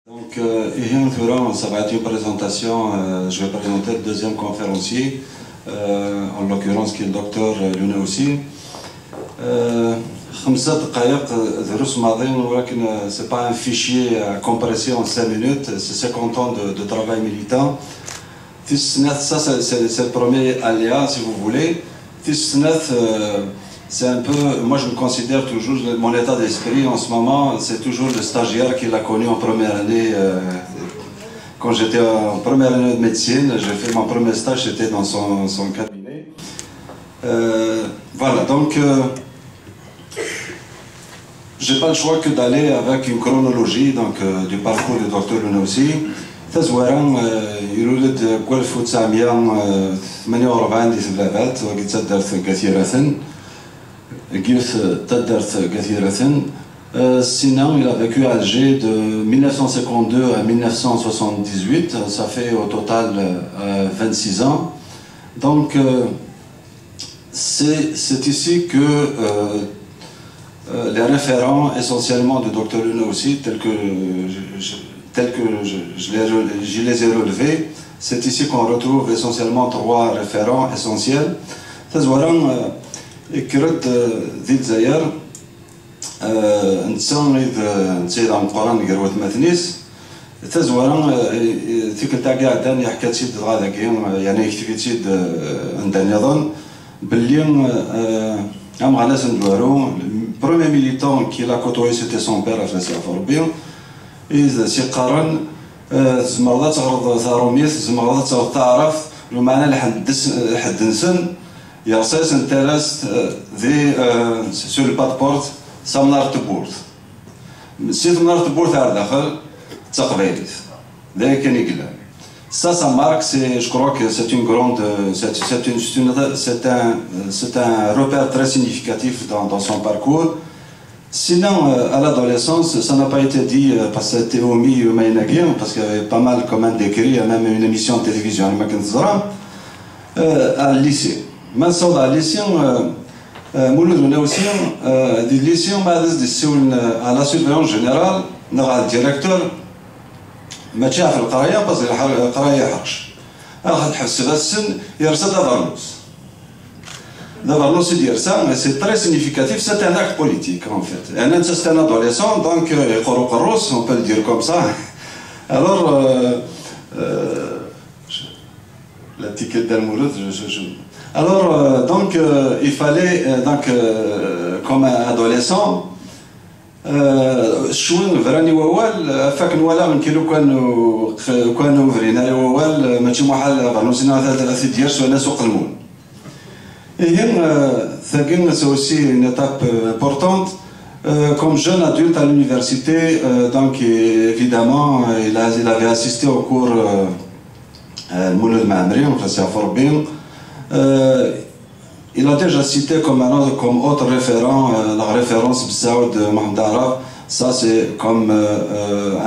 Donc, ça va être une présentation, je vais présenter le deuxième conférencier, en l'occurrence qui est le docteur Lunaoussi. 5 دقائق دروس ماضيين ولكن c'est pas un fichier à compresser en 5 minutes, c'est 50 ans de travail militant. Ça c'est le premier aléa si vous voulez. C'est un peu, moi je me considère toujours, mon état d'esprit en ce moment, c'est toujours le stagiaire qui l'a connu en première année. Quand j'étais en première année de médecine, j'ai fait mon premier stage, j'étais dans son cabinet. Voilà, donc j'ai pas le choix que d'aller avec une chronologie donc, du parcours du docteur Lunaoussi. تزويرا يولد قول 1948 ديس بلابات وقد تدرت كثيرة قيوث تدرت كثيرة. Sinon, il a vécu à Alger de 1952 à 1978, ça fait au total 26 ans. Donc, c'est ici que les référents essentiellement du docteur Lunaoussi, tels que je les ai relevés, c'est ici qu'on retrouve essentiellement 3 référents essentiels. كرد ذي الجزائر نتسمى نتسيد عن القرآن قروة مثنيس تزورا تيك تاقع داني حكات سيد غاداك يعني يكتفي سيد عندنا يظن باللي هم غالاس ندوارو premier militant qu'il a côtoyé c'était son père Afrasi Aforbi إذا سيقارن زمرضات تغرض ثاروميث زمرضات تعرف لو معنى لحد نسن يرساس انترست ذي سور الباسبورت سمنار تبورت سيت منار تبورت على داخل تقبيلت ذاك كان يقلع ça marque je crois que c'est une grande c'est un repère très significatif dans son parcours. Sinon à l'adolescence ça n'a pas été dit parce que c'était omis ou maïnagien parce qu'il y avait pas mal quand même d'écrits, même une émission de télévision à lycée. ما نصوض على الليسيون مولود Lunaoussi دي الليسيون بعد السول على سيرفيون جينيرال نغا الديريكتور ما تشاف القرايه بس القرايه يحرش اخذ حسب السن يرسى دافارلوس يرسى سي تري سيغنيفيكاتيف سي ان اكت بوليتيك en fait انا سي ان ادوليسون دونك يقرو قروس on peut le dire comme ça alors la ticket d'Almouloud alors donc il fallait donc comme adolescent شوين فراني ووال فاك نوالا من كيلو كانوا فرينا ووال ماشي محال فانوسينا ثلاث ديال وانا سوق المول et ثاكين c'est aussi une étape importante comme jeune adulte à l'université donc évidemment il avait assisté au cours المولود المعمري وخاصة فربين. Il a déjà cité comme autre référent la référence Bsaoud Mohamed Araf. Ça c'est comme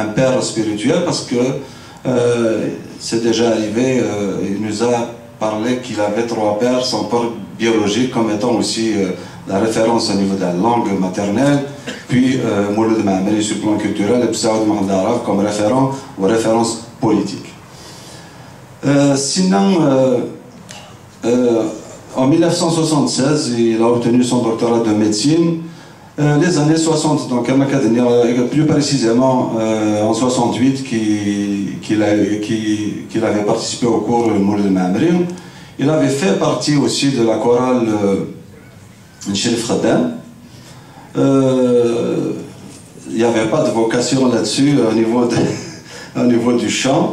un père spirituel parce que c'est déjà arrivé, il nous a parlé qu'il avait 3 pères, son père biologique comme étant aussi la référence au niveau de la langue maternelle, puis Mouloud Maamri sur le plan culturel et Bsaoud Mohamed Araf comme référent ou référence politique. Sinon, en 1976, il a obtenu son doctorat de médecine. Les années 60, donc plus précisément en 68, qu'il avait participé au cours Mouloud Maamri. Il avait fait partie aussi de la chorale Nchérif Khaddam. Il n'y avait pas de vocation là-dessus au niveau du chant.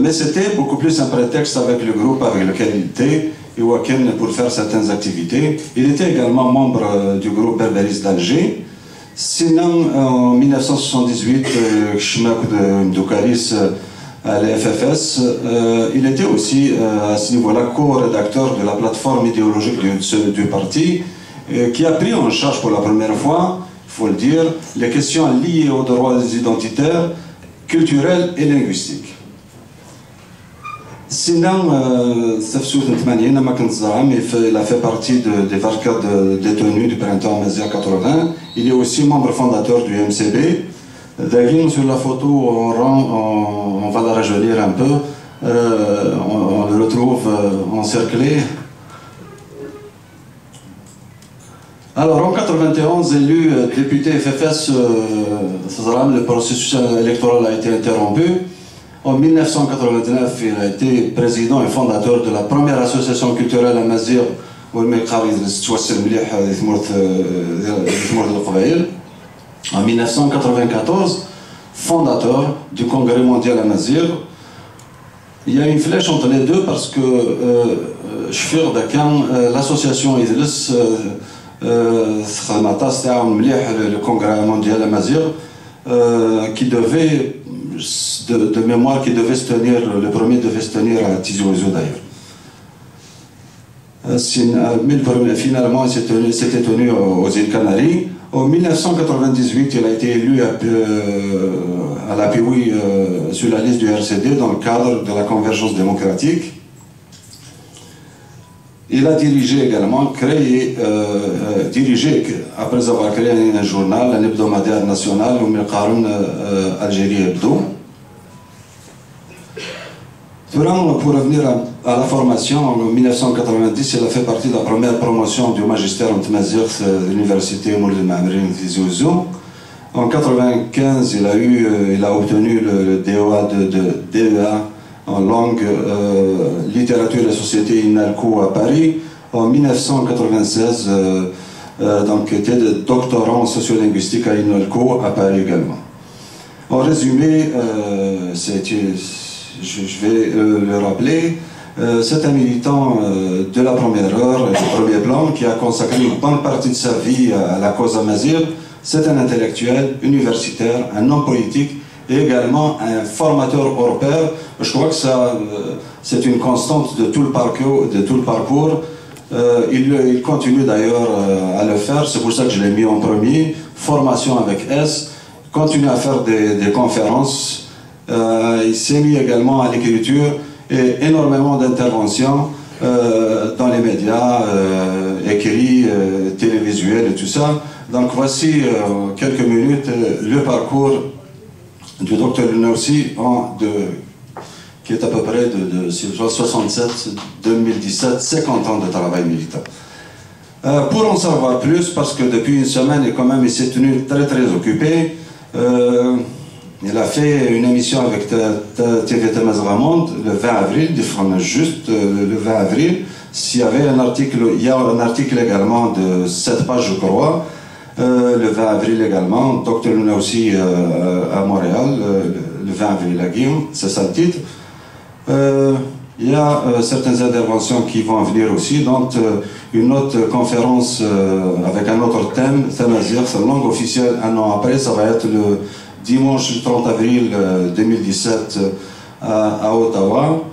Mais c'était beaucoup plus un prétexte avec le groupe avec lequel il était et pour faire certaines activités. Il était également membre du groupe Berberis d'Alger. Sinon, en 1978, Chmak de Doukaris à l'FFS, il était aussi à ce niveau-là co-rédacteur de la plateforme idéologique du parti qui a pris en charge pour la première fois, il faut le dire, les questions liées aux droits identitaires culturel et linguistique. Sinon, il a fait partie des 24 détenus du printemps Mazia 80. Il est aussi membre fondateur du MCB. D'ailleurs, sur la photo, on va la rajeunir un peu. On le retrouve encerclé. Alors en 91, élu député FFS, le processus électoral a été interrompu. En 1989, il a été président et fondateur de la première association culturelle à Mazir, en 1994, fondateur du Congrès mondial à Mazir. Il y a une flèche entre les deux parce que l'association Idriss le Congrès mondial à Mazir qui devait, de mémoire, qui devait se tenir, le premier devait se tenir à Tizi Ouzou d'ailleurs. Finalement, c'était tenu aux îles Canaries. En 1998, il a été élu à la Pioui sur la liste du RCD dans le cadre de la convergence démocratique. Il a dirigé également, après avoir créé un journal, un hebdomadaire national, Algérie Hebdo. Pour revenir à la formation, en 1990, il a fait partie de la première promotion du magistère en Tmazir de l'université Moulid Ma'amrine Tizi Ouzou. En 1995, il a obtenu le DEA en langue, littérature et société INALCO à Paris. En 1996, donc était doctorant en sociolinguistique à INALCO à Paris également. En résumé, je vais le rappeler, c'est un militant de la première heure, du premier plan, qui a consacré une bonne partie de sa vie à la cause amazigh. C'est un intellectuel, universitaire, un homme politique et également un formateur hors pair. Je crois que c'est une constante de tout le parcours. Il continue d'ailleurs à le faire, c'est pour ça que je l'ai mis en premier. Formation avec S, continue à faire des conférences. Il s'est mis également à l'écriture et énormément d'interventions dans les médias, écrits, télévisuels et tout ça. Donc voici quelques minutes le parcours du docteur Lunaoussi qui est à peu près de 67-2017, 50 ans de travail militant. Pour en savoir plus, parce que depuis une semaine, il s'est tenu très occupé, il a fait une émission avec TV Tamazight Monde le 20 avril, juste le 20 avril. Il y a un article également de 7 pages, je crois, le 20 avril également, Dr Lunaoussi à Montréal, le 20 avril à Guillaume, c'est ça le titre. Il y a certaines interventions qui vont venir aussi, donc une autre conférence avec un autre thème, Tamazight, c'est la langue officielle un an après, ça va être le dimanche 30 avril 2017 à Ottawa.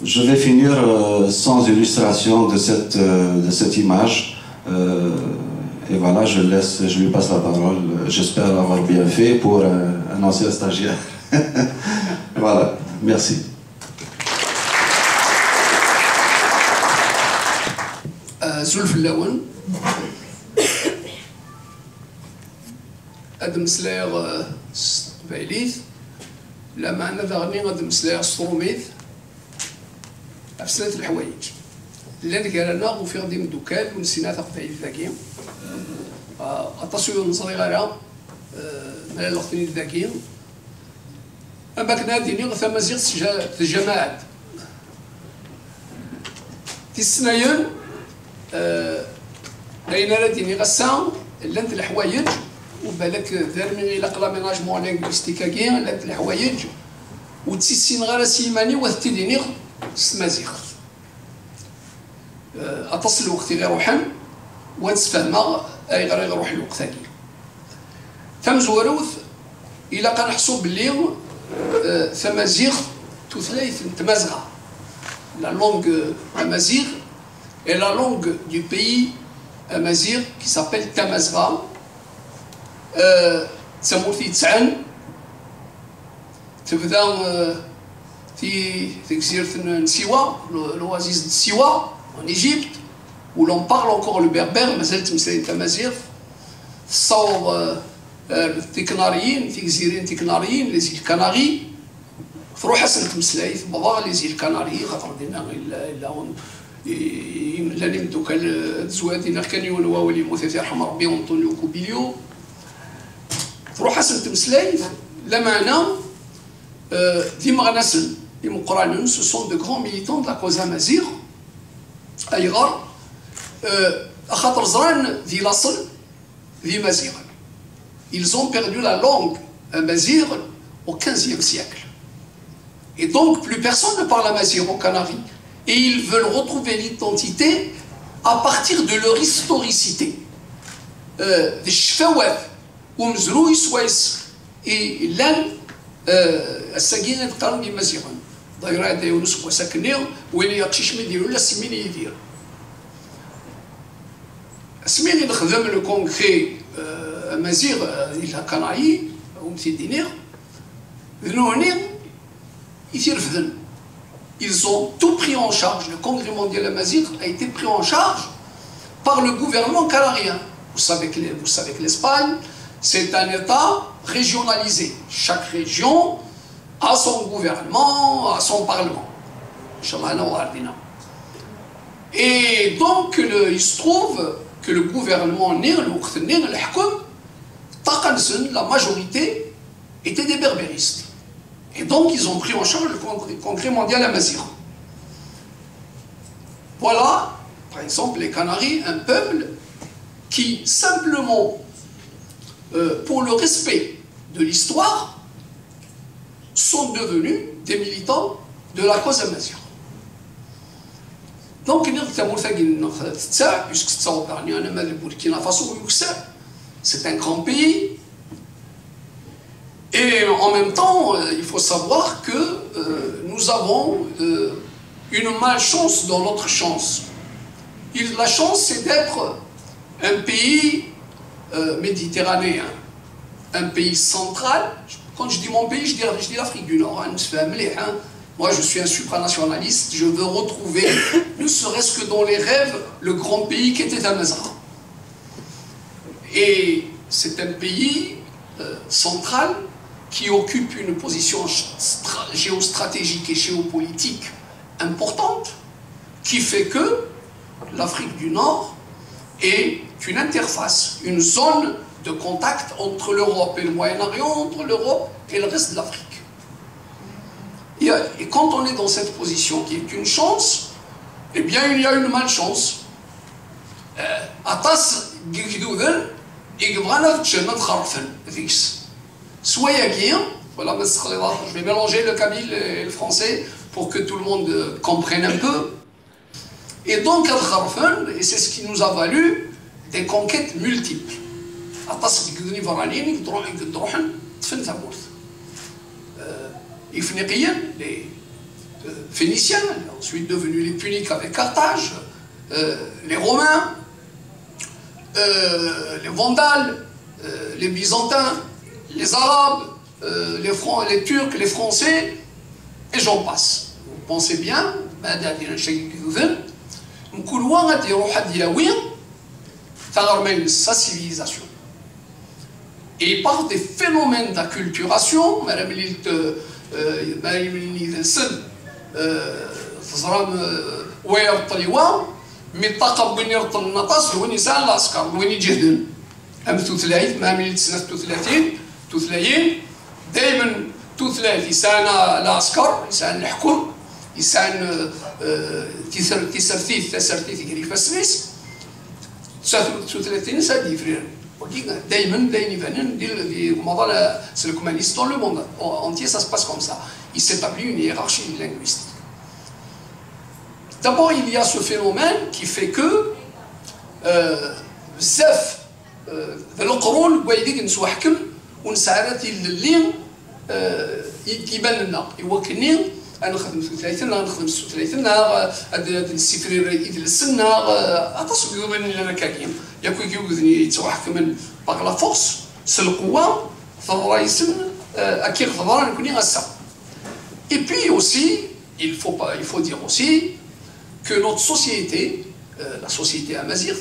Je vais finir sans illustration de cette image. Et voilà, je lui passe la parole. J'espère avoir bien fait pour un ancien stagiaire. Voilà, merci. زلف اللون هاد مسلاغ بايليث لا معنى ذاغني غاد مسلاغ ستروميث أفسلت الحوايج لان كارانا وفي غادي مدوكال ونسينا تقبعيد ذاكي التصوير نصري غالا مالا لغتني ذاكي أما كنا ديني ثم زيغ الجماعات تيسنايون أين راه ديني غسان لانت الحوايج وبالك ذرمي إلا قلا ميناجمون لينغويستيك كاكي لانت الحوايج وتسيسين غير سيماني وثتي ديني سمازيغ أتصل الوقت غير روحا ونتفاهما أي غير يروح الوقت هاكي ثم زواروث إلا كنحسو بلي تمازيغ توثلايث تمازغة la langue amazigh est la langue du pays amazigh qui s'appelle Tamazgha. تسمورتي تسعن تبدا في جزيرة نسيوا l'oasis de Siwa en Égypte où l'on parle encore le berbère مازال تمسلاي تمازيغ تصور التكناريين تيكزيرين تكناريين لي زيل كناري تروح حسن تمسلايث بضاغ لي زيل كناري خاطر دينا إلا نمدو كان زوادين كان يونوا ولي موثي يرحم ربي أنطونيو كوبيليو تروح حسن تمسلايث لا معنى ديما غنسل المقرانون ce sont de grands militants de la cause amazigh أيغار خاطر زران ذي لاصل ذي مازيغ. Ils ont perdu la langue amazigh au XVe siècle. Et donc, plus personne ne parle amazigh aux Canaries. Et ils veulent retrouver l'identité à partir de leur historicité. Des chefawat, ou mzrou iswaïs, et l'an, الساقين تقارن بمزيغ. d'ailleurs هذا يونس وساكنير وين يقشش مديرو لا سمين يدير. سمين نخدم لو كونغري مزيغ إلى كناعي ومتيدينير ذنوني يترفدن. Ils ont tout pris en charge. Le Congrès mondial amazigh a été pris en charge par le gouvernement canarien. Vous savez que l'Espagne, c'est un État régionalisé. Chaque région a son gouvernement, a son parlement. Et donc, il se trouve que le gouvernement, la majorité était des berbéristes. Et donc, ils ont pris en charge le Congrès mondial amazigh. Voilà, par exemple, les Canaries, un peuple qui, simplement, pour le respect de l'histoire, sont devenus des militants de la cause amazigh. Donc, c'est un grand pays. Et en même temps, il faut savoir que nous avons une malchance dans notre chance. La chance, c'est d'être un pays méditerranéen, un pays central. Quand je dis mon pays, je dis l'Afrique du Nord. Moi, je suis un supranationaliste. Je veux retrouver, ne serait-ce que dans les rêves, le grand pays qui était Amazigh. Et c'est un pays central qui occupe une position géostratégique et géopolitique importante, qui fait que l'Afrique du Nord est une interface, une zone de contact entre l'Europe et le Moyen-Orient, entre l'Europe et le reste de l'Afrique. Et quand on est dans cette position qui est une chance, eh bien il y a une malchance. Voilà, je vais mélanger le kabyle et le français pour que tout le monde comprenne un peu. Et donc, et c'est ce qui nous a valu des conquêtes multiples. Les Phéniciens, ensuite devenus les Puniques avec Carthage, les Romains, les Vandales, les Byzantins, les Arabes, les Turcs, les Français, et j'en passe. Vous pensez bien, sa civilisation. Et par des phénomènes d'acculturation, ميطاقة بين يرطل النطاس وين يسال العسكر وين يجهدن أم توثلايث ما من سنة توثلاثين توثلايين دائما توثلايث يسان العسكر يسان الحكم يسان تسرثيث يقري فسنيس توثلاثين سادي فريرن دائما داين يفنن دي موضوع سلكمانيس dans le monde entier ça se passe comme ça. Il s'établit une hiérarchie linguistique. D'abord, il y a ce phénomène qui fait que بزاف القرون ويديك نسوحكم ونسعرات اللين يبان لنا يوكلني انا نخدم ثلاثين انا نخدم ثلاثين السفرير يدلسنا اتصل بين لنا كاكين ياكو يوذني يتوحكم باغ لا فورس سلقوا فرايسن اكير فضرا نكوني غسا. Et puis aussi, il faut dire aussi que notre société, la société amazigh,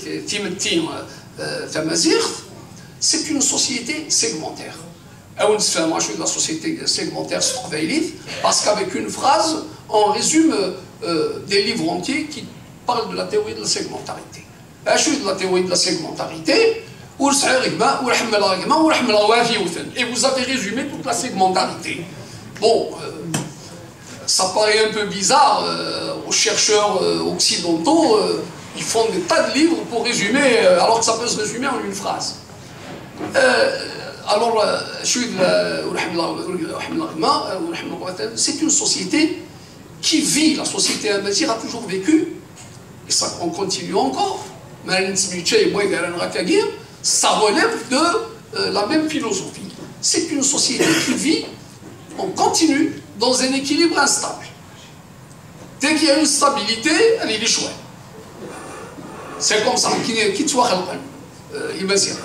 c'est une société segmentaire. On se fait de la société segmentaire parce qu'avec une phrase, on résume des livres entiers qui parlent de la théorie de la segmentarité. De la théorie de la segmentarité, et vous avez résumé toute la segmentarité. Bon, ça paraît un peu bizarre aux chercheurs occidentaux, ils font des tas de livres pour résumer, alors que ça peut se résumer en une phrase. Alors, c'est une société qui vit, la société amazigh a toujours vécu, et ça on continue encore, ça relève de la même philosophie. C'est une société qui vit, on continue, dans un équilibre instable. Dès qu'il y a une stabilité, elle est chouette. C'est comme ça, qui soit imagine.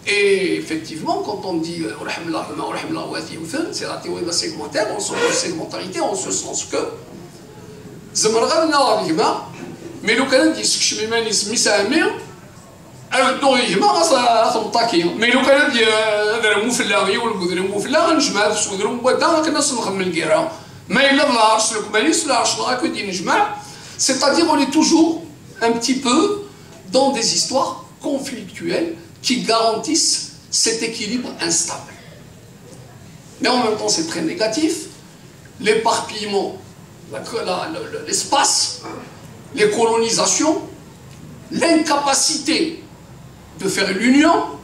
Et effectivement, quand on dit c'est la théorie de la segmentaire, on sent la segmentarité en ce sens que mais le Canada dit que je suis même mais le Canada dit c'est-à-dire on est toujours un petit peu dans des histoires conflictuelles qui garantissent cet équilibre instable. Mais en même temps, c'est très négatif. L'éparpillement, l'espace, les colonisations, l'incapacité de faire l'union,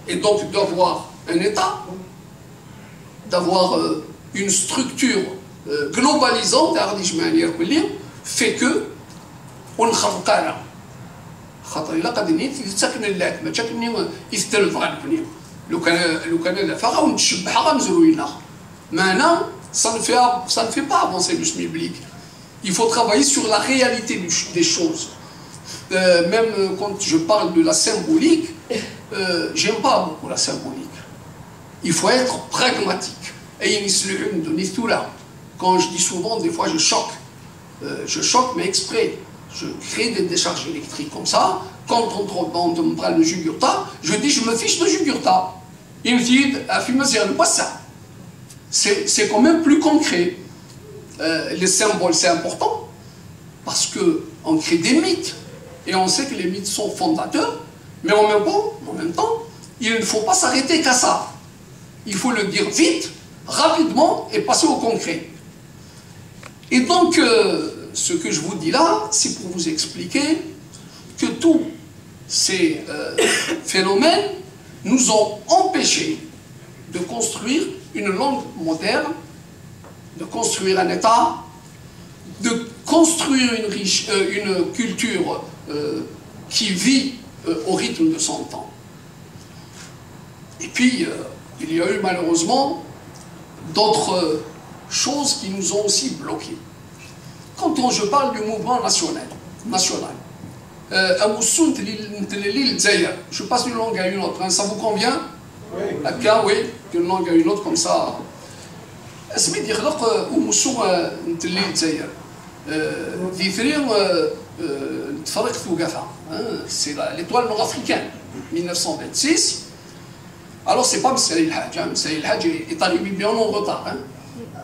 et donc d'avoir un État, d'avoir une structure globalisante, fait que on ne خاطر كارا خاطر إلا قاعدين يتسكن اللات ما تشكني يستلف غالبني لو كان دافع ونتشبح غنزروينا معنا ça ne fait pas avancer le schmilblick. Il faut travailler sur la réalité des choses. Même quand je parle de la symbolique, j'aime pas beaucoup la symbolique. Il faut être pragmatique. Et quand je dis souvent, des fois je choque. Je choque, mais exprès. Je crée des décharges électriques comme ça. Quand on me prend le Jugurtha, je dis je me fiche de Jugurtha. Il me dit, pas ça. C'est quand même plus concret. Les symboles, c'est important parce qu'on crée des mythes. Et on sait que les mythes sont fondateurs, mais en même temps, il ne faut pas s'arrêter qu'à ça. Il faut le dire vite, rapidement et passer au concret. Et donc, ce que je vous dis là, c'est pour vous expliquer que tous ces phénomènes nous ont empêchés de construire une langue moderne, de construire un État, de construire une culture qui vit au rythme de son temps. Et puis, il y a eu malheureusement d'autres choses qui nous ont aussi bloqués. Quand je parle du mouvement national, je passe d'une langue à une autre, hein, ça vous convient? Oui. D'une langue à une autre comme ça. C'est l'étoile nord-africaine, 1926. Alors c'est pas Mssaï El Hadj, Mssaï El Hadj est arrivé bien en retard. Hein.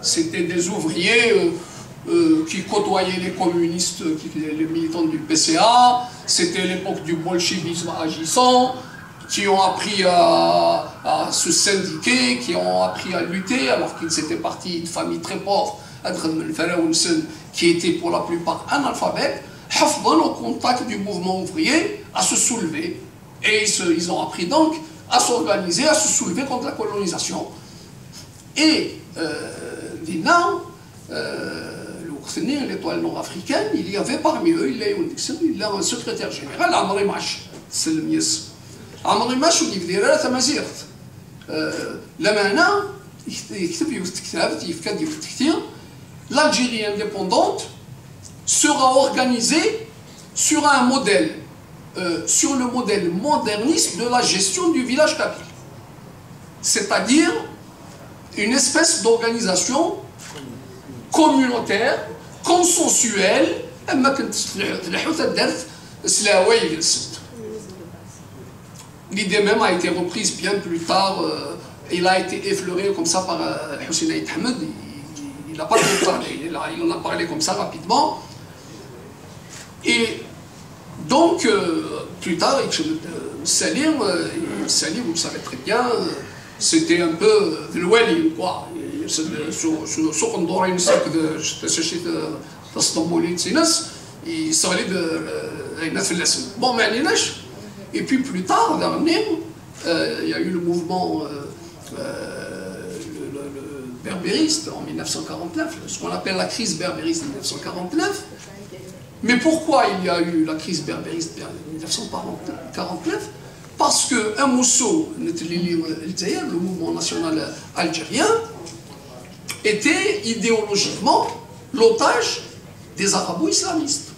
C'était des ouvriers qui côtoyaient les communistes, les militants du PCA. C'était l'époque du bolchevisme agissant, qui ont appris à se syndiquer, qui ont appris à lutter, alors qu'ils étaient partis de familles très pauvres, qui étaient pour la plupart analphabètes, au contact du mouvement ouvrier, à se soulever. Et ils ont appris donc à s'organiser, à se soulever contre la colonisation. Et l'étoile nord-africaine, il y avait parmi eux, il y a un secrétaire général, Amri Mash, c'est le mieux. Amri Mash, il dit que Mazir. Là l'Algérie indépendante sera organisée sur un modèle, sur le modèle moderniste de la gestion du village kabyle. C'est-à-dire une espèce d'organisation communautaire, consensuelle, L'idée même a été reprise bien plus tard. Il a été effleuré comme ça par Hussein Aït Ahmed. Il n'a pas parlé, il en a parlé comme ça rapidement. Et donc, plus tard, Salim, vous le savez très bien, c'était un peu le wali, quoi. سوق ندور ينسك شي تصطمولي تسينس يصغلي الناس في الاسم بون ما عليناش. Et puis plus tard, vers l'avenir, il y a eu le mouvement berbériste en 1949, ce qu'on appelle la crise berbériste de 1949. Mais pourquoi il y a eu la crise berbériste en 1949? Parce que Mousso, le mouvement national algérien, était idéologiquement l'otage des arabo-islamistes.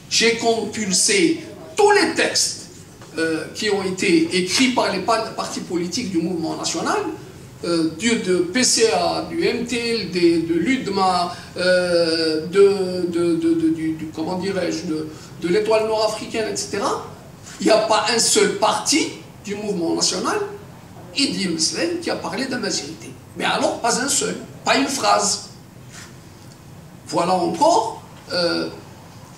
J'ai compulsé tous les textes qui ont été écrits par les partis politiques du mouvement national, de PCA, du MTL, de l'UDMA, comment dirais-je, de l'Étoile nord-africaine, etc. Il n'y a pas un seul parti du mouvement national, Idi Mslen, qui a parlé d'amazirité. Mais alors, pas un seul, pas une phrase. Voilà encore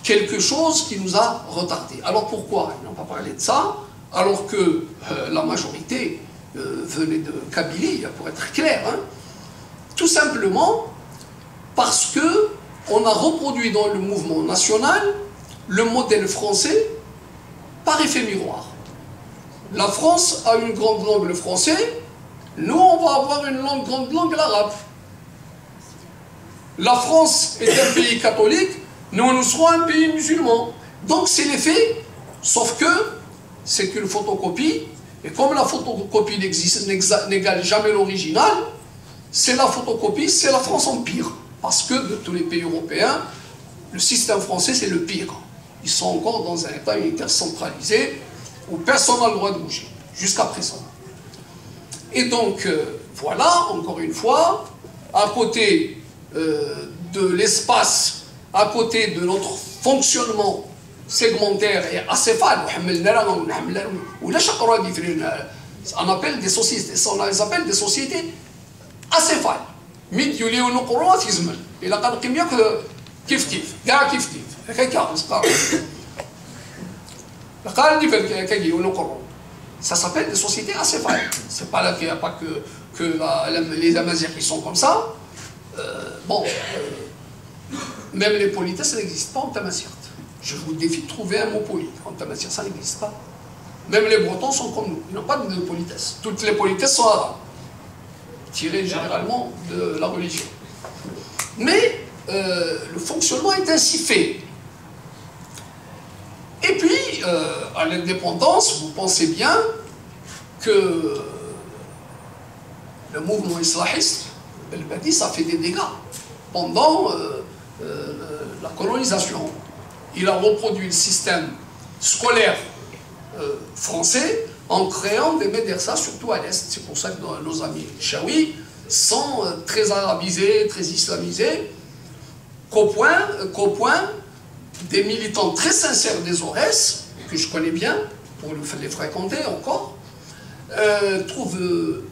quelque chose qui nous a retardés. Alors pourquoi ils n'ont pas parlé de ça, alors que la majorité venait de Kabylie, pour être clair, hein? Tout simplement parce que on a reproduit dans le mouvement national le modèle français par effet miroir. La France a une grande langue, le français. Nous, on va avoir une grande langue, l'arabe. La France est un pays catholique, nous serons un pays musulman. Donc c'est l'effet, sauf que c'est qu'une photocopie, et comme la photocopie n'égale jamais l'original, c'est la photocopie, c'est la France en pire. Parce que de tous les pays européens, le système français c'est le pire. Ils sont encore dans un état unitaire centralisé où personne n'a le droit de bouger, jusqu'à présent. Et donc, voilà, encore une fois, à côté de l'espace, à côté de notre fonctionnement segmentaire et acéphale, on appelle des sociétés, on les appelle des sociétés acéphales. Ça s'appelle des sociétés acéphales. C'est pas là qu'il n'y a pas que les Amazirs qui sont comme ça. Même les politesses, ça n'existe pas en Tamazirt. Je vous défie de trouver un mot poli. En Tamazirt, ça n'existe pas. Même les Bretons sont comme nous. Ils n'ont pas de politesse. Toutes les politesses sont arabes, tirées généralement de la religion. Mais le fonctionnement est ainsi fait. Et puis, à l'indépendance, vous pensez bien que le mouvement islahiste, le Belbadis, a fait des dégâts pendant la colonisation. Il a reproduit le système scolaire français en créant des médersas, surtout à l'Est. C'est pour ça que nos amis chaouis sont très arabisés, très islamisés, qu'au point des militants très sincères des Aurès, que je connais bien, pour les fréquenter encore, trouvent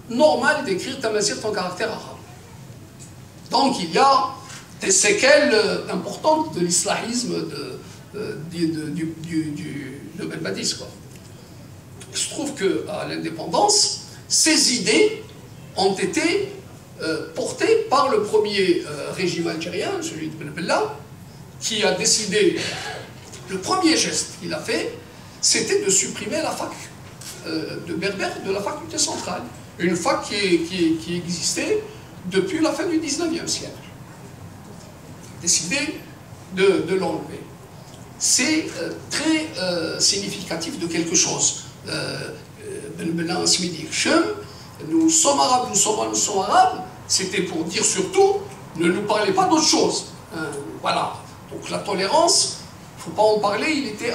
normal d'écrire Tamazirt en caractère arabe. Donc il y a des séquelles importantes de l'islahisme de Belbadis, quoi. Il se trouve qu'à l'indépendance, ces idées ont été portées par le premier régime algérien, celui de Ben Bella, qui a décidé, le premier geste qu'il a fait, c'était de supprimer la fac de Berbère de la faculté centrale. Une fac qui existait depuis la fin du 19e siècle. Décidé de l'enlever. C'est très significatif de quelque chose. Nous sommes arabes, nous sommes arabes, c'était pour dire surtout, ne nous parlez pas d'autre chose. Voilà. Donc la tolérance, il ne faut pas en parler, il était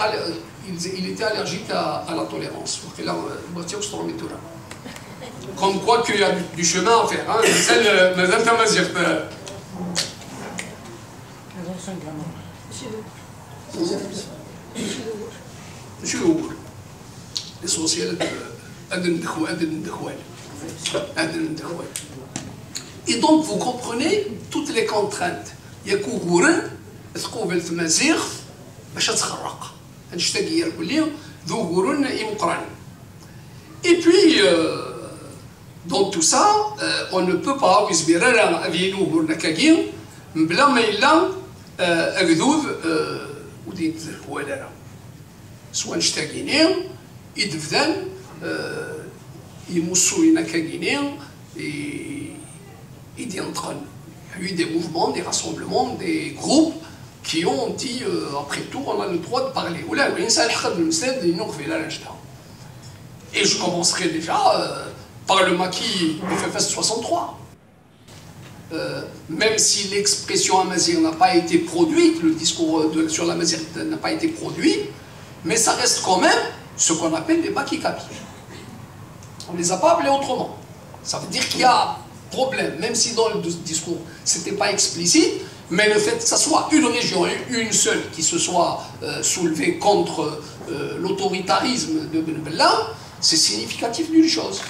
allergique à la tolérance. Comme quoi qu'il y a du chemin à faire. Hein. Monsieur l'essentiel et donc vous comprenez toutes les contraintes. Il y a كوغورن تقوبل في مزيغ باش تخرق هنشتاقي الكلية ذو غورن إمقران. Et puis dans tout ça on ne peut pas ويزبيرا أبينو غورنا كاكين بلا ما إلا أكذوذ وديت الكوالا سواء نشتاقيني يدفذان يمسوينا كاكينين Il y a eu des mouvements, des rassemblements, des groupes qui ont dit après tout on a le droit de parler. Et je commencerai déjà par le maquis FFS 63. Même si l'expression amazigh n'a pas été produite, le discours sur l'amazigh n'a pas été produit, mais ça reste quand même ce qu'on appelle des maquis kabyles. On ne les a pas appelés autrement. Ça veut dire qu'il y a problème, même si dans le discours c'était pas explicite, mais le fait que ça soit une région, une seule, qui se soit soulevée contre l'autoritarisme de Ben Bella, c'est significatif d'une chose.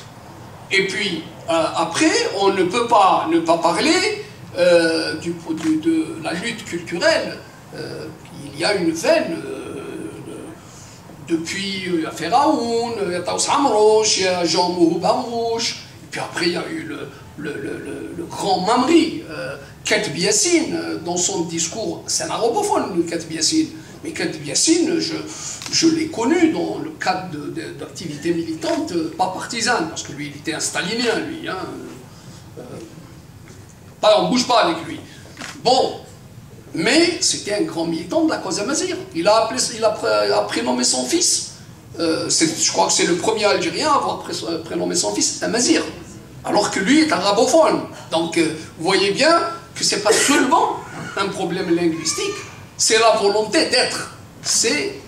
Et puis après, on ne peut pas ne pas parler de la lutte culturelle. Il y a une veine depuis Feraoun, Taous Amrouch, Jean Mouhoub Amrouch, puis après il y a eu le grand Mamri, Ketb Yassine, dans son discours, c'est un arabophone, le Ketb Yassine, mais Ketb Yassine, je l'ai connu dans le cadre d'activités militantes, pas partisanes, parce que lui, il était un stalinien, lui. Hein, on ne bouge pas avec lui. Bon, mais c'était un grand militant de la cause amazigh. Il a prénommé son fils, je crois que c'est le premier Algérien à avoir prénommé son fils Amazigh, alors que lui est arabophone. Donc, vous voyez bien que ce n'est pas seulement un problème linguistique, c'est la volonté d'être. C'est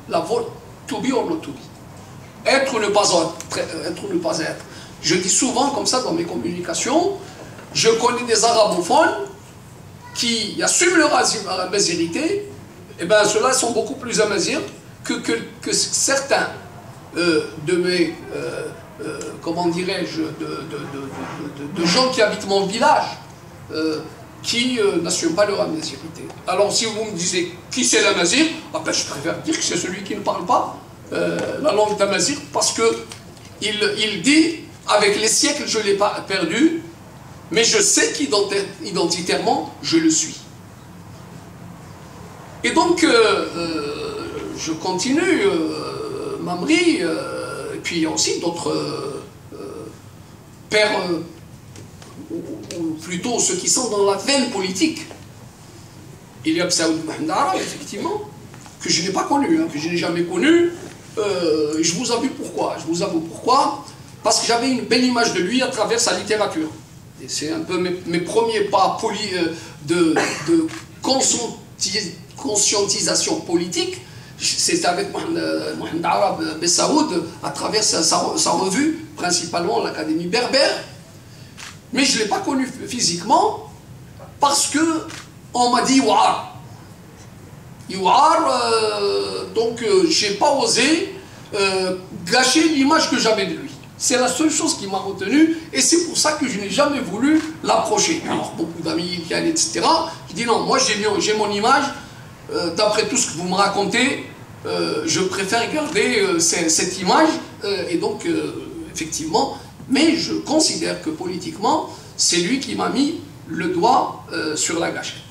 la volonté, to be or not to be. Être ou ne pas être. Je dis souvent comme ça dans mes communications, je connais des arabophones qui assument leur amazirité, et bien ceux-là sont beaucoup plus amazirs que certains de mes, comment dirais-je, de gens qui habitent mon village, qui n'assument pas leur amazirité. Alors si vous me disiez qui c'est l'amazir, ah ben, je préfère dire que c'est celui qui ne parle pas la langue d'amazir, parce qu'il dit, avec les siècles je l'ai pas perdu, mais je sais qu'identitairement je le suis. Et donc je continue, Mamri, et puis il y a aussi d'autres pères, ou plutôt ceux qui sont dans la veine politique. Il y a Bsaoud Mohamed Arab, effectivement, que je n'ai pas connu, hein, que je n'ai jamais connu. Je vous avoue pourquoi. Parce que j'avais une belle image de lui à travers sa littérature. Et c'est un peu mes premiers pas de conscientisation politique. C'est avec Mohamed Arab Bessaoud à travers sa revue, principalement l'Académie berbère. Mais je ne l'ai pas connu physiquement parce que on m'a dit Youar. Donc je n'ai pas osé gâcher l'image que j'avais de lui. C'est la seule chose qui m'a retenu et c'est pour ça que je n'ai jamais voulu l'approcher. Alors beaucoup d'amis, etc. Je dis non, moi j'ai mon image, d'après tout ce que vous me racontez, je préfère garder cette image et donc effectivement, mais je considère que politiquement, c'est lui qui m'a mis le doigt sur la gâchette.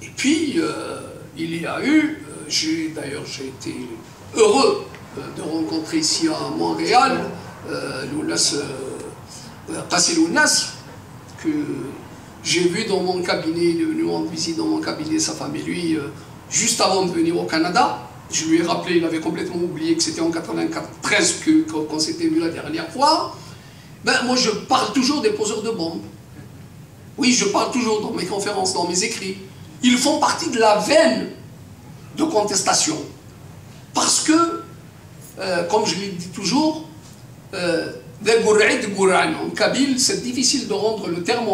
Et puis, il y a eu, d'ailleurs j'ai été heureux de rencontrer ici à Montréal Qassi Lounas, que j'ai vu dans mon cabinet, il est venu en visite dans mon cabinet, sa femme et lui, juste avant de venir au Canada. Je lui ai rappelé, il avait complètement oublié que c'était en 1993 qu'on s'était vu la dernière fois. Ben, moi je parle toujours des poseurs de bombes. Oui, je parle toujours dans mes conférences, dans mes écrits. Ils font partie de la veine de contestation. Parce que, comme je l'ai dit toujours, en kabyle, c'est difficile de rendre le terme.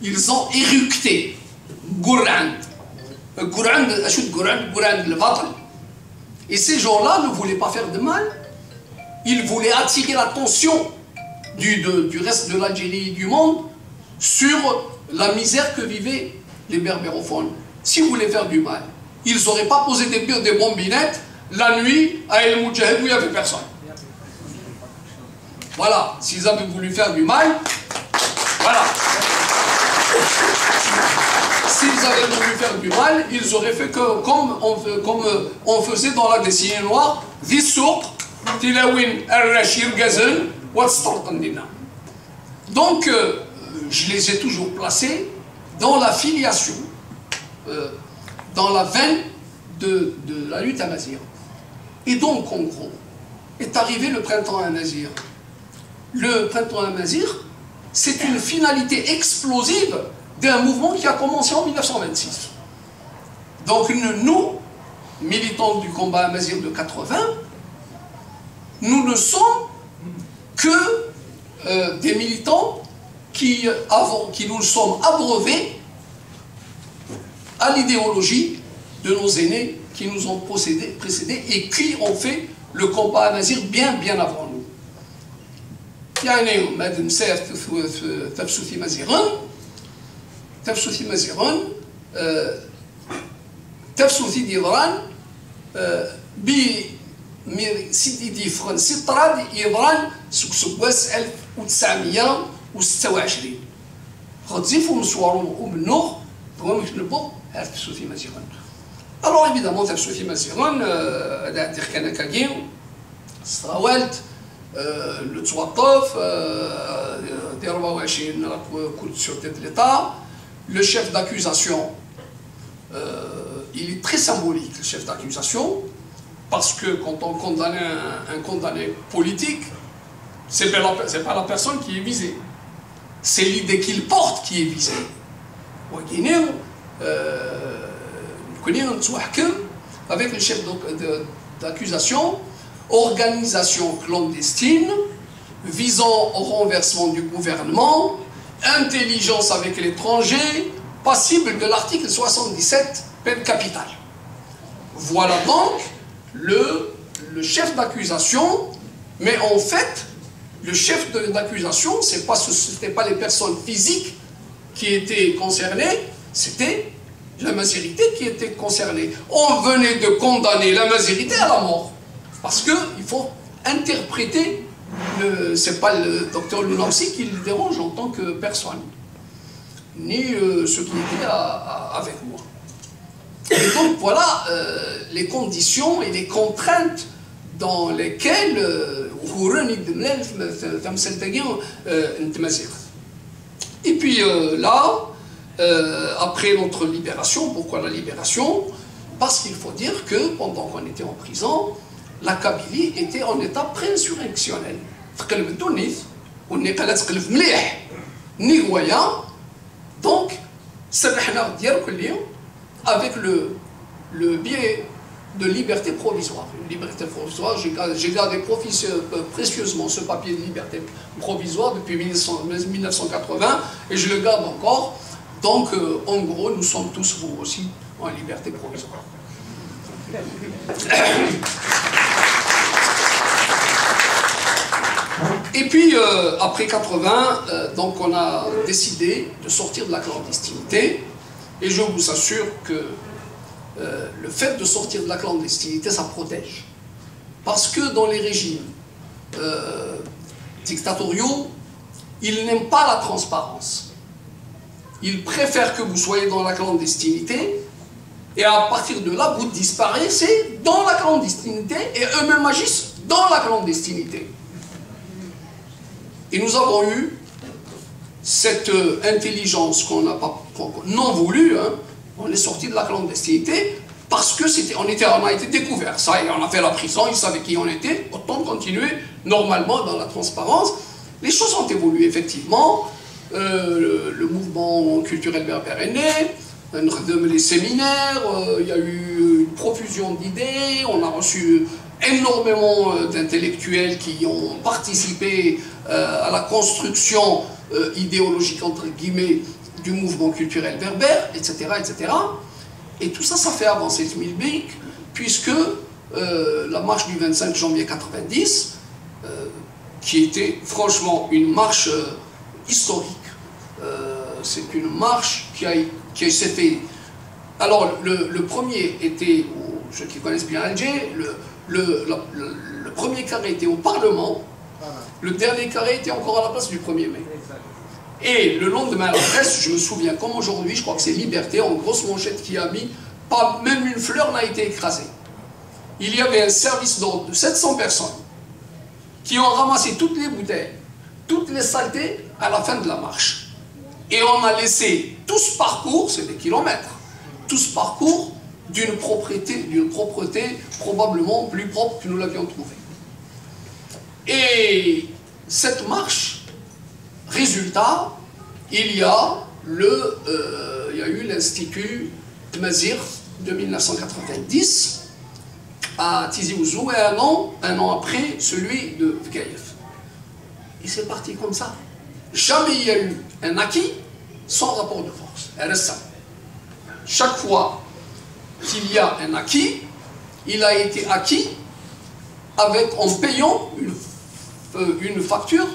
Ils ont éructé. Gourand. Gourand, le batal. Et ces gens-là ne voulaient pas faire de mal. Ils voulaient attirer l'attention du reste de l'Algérie et du monde sur la misère que vivaient les berbérophones. S'ils voulaient faire du mal, ils n'auraient pas posé des bombinettes la nuit à El Moudjahid où il n'y avait personne. Voilà, s'ils avaient voulu faire du mal, voilà. S'ils avaient voulu faire du mal, ils auraient fait que, comme on faisait dans la décennie noire, donc, je les ai toujours placés dans la filiation, dans la veine de la lutte amazigh. Et donc, en gros, est arrivé le printemps amazigh. Le printemps amazigh, c'est une finalité explosive d'un mouvement qui a commencé en 1926. Donc nous, militants du combat amazigh de 80, nous ne sommes que des militants qui nous sommes abreuvés à l'idéologie de nos aînés qui nous ont précédés et qui ont fait le combat amazigh bien avant nous. يعني ما نسير تفسوثي مزيغان تفسوثي ديضران ب سيدي ديفرن سيطراد يضران سكسواس 1926 غتزيفو مسوارو ومنوغ هو مكنبو هاد تفسوثي مزيغان. Alors évidemment تفسوثي مزيغان هذا عندي كان كاكيو استراوالت le Tsouatov, le chef d'accusation, il est très symbolique, le chef d'accusation, parce que quand on condamne un condamné politique, c'est pas la personne qui est visée, c'est l'idée qu'il porte qui est visée. Avec le chef d'accusation, organisation clandestine visant au renversement du gouvernement, intelligence avec l'étranger, passible de l'article 77, peine capitale. Voilà donc le chef d'accusation, mais en fait, le chef d'accusation, ce n'était pas les personnes physiques qui étaient concernées, c'était la majorité qui était concernée. On venait de condamner la majorité à la mort. Parce qu'il faut interpréter, ce n'est pas le docteur Lunamsi qui le dérange en tant que personne, ni ceux qui étaient avec moi. Et donc voilà les conditions et les contraintes dans lesquelles et puis là, après notre libération, pourquoi la libération? Parce qu'il faut dire que pendant qu'on était en prison, la Kabylie était en état pré-insurrectionnel. Donc, avec le biais de liberté provisoire. Une liberté provisoire, j'ai gardé précieusement ce papier de liberté provisoire depuis 1980 et je le garde encore. Donc, en gros, nous sommes tous, vous aussi, en liberté provisoire. Et puis, après 80, donc on a décidé de sortir de la clandestinité. Et je vous assure que le fait de sortir de la clandestinité, ça protège. Parce que dans les régimes dictatoriaux, ils n'aiment pas la transparence. Ils préfèrent que vous soyez dans la clandestinité, et à partir de là, vous disparaissez dans la clandestinité, et eux-mêmes agissent dans la clandestinité. Et nous avons eu cette intelligence qu'on n'a pas non voulu, hein. On est sorti de la clandestinité parce que on a été découvert. Ça, et on a fait la prison, ils savaient qui on était, autant continuer normalement dans la transparence. Les choses ont évolué effectivement. Le mouvement culturel berbère est né, les séminaires, il y a eu une profusion d'idées, on a reçu énormément d'intellectuels qui ont participé à la construction idéologique, entre guillemets, du mouvement culturel berbère, etc., etc. Et tout ça, ça fait avancer le Milbeek, puisque la marche du 25 janvier 90, qui était franchement une marche historique. C'est une marche qui s'est fait. Alors, le premier était, ceux qui connaissent bien Alger, le premier carré était au Parlement, le dernier carré était encore à la place du 1er mai. Et le lendemain, la presse, je me souviens comme aujourd'hui, je crois que c'est Liberté, en grosse manchette qui a mis, pas même une fleur n'a été écrasée. Il y avait un service d'ordre de 700 personnes qui ont ramassé toutes les bouteilles, toutes les saletés à la fin de la marche. Et on a laissé tout ce parcours, c'est des kilomètres, tout ce parcours d'une propreté probablement plus propre que nous l'avions trouvé. Et cette marche, résultat, il y a eu l'Institut Mazir de 1990 à Tizi Ouzou, et un an après, celui de Vgaïef. Et c'est parti comme ça. Jamais il y a eu un acquis sans rapport de force. Elle reste ça. Chaque fois qu'il y a un acquis, il a été acquis en payant une facture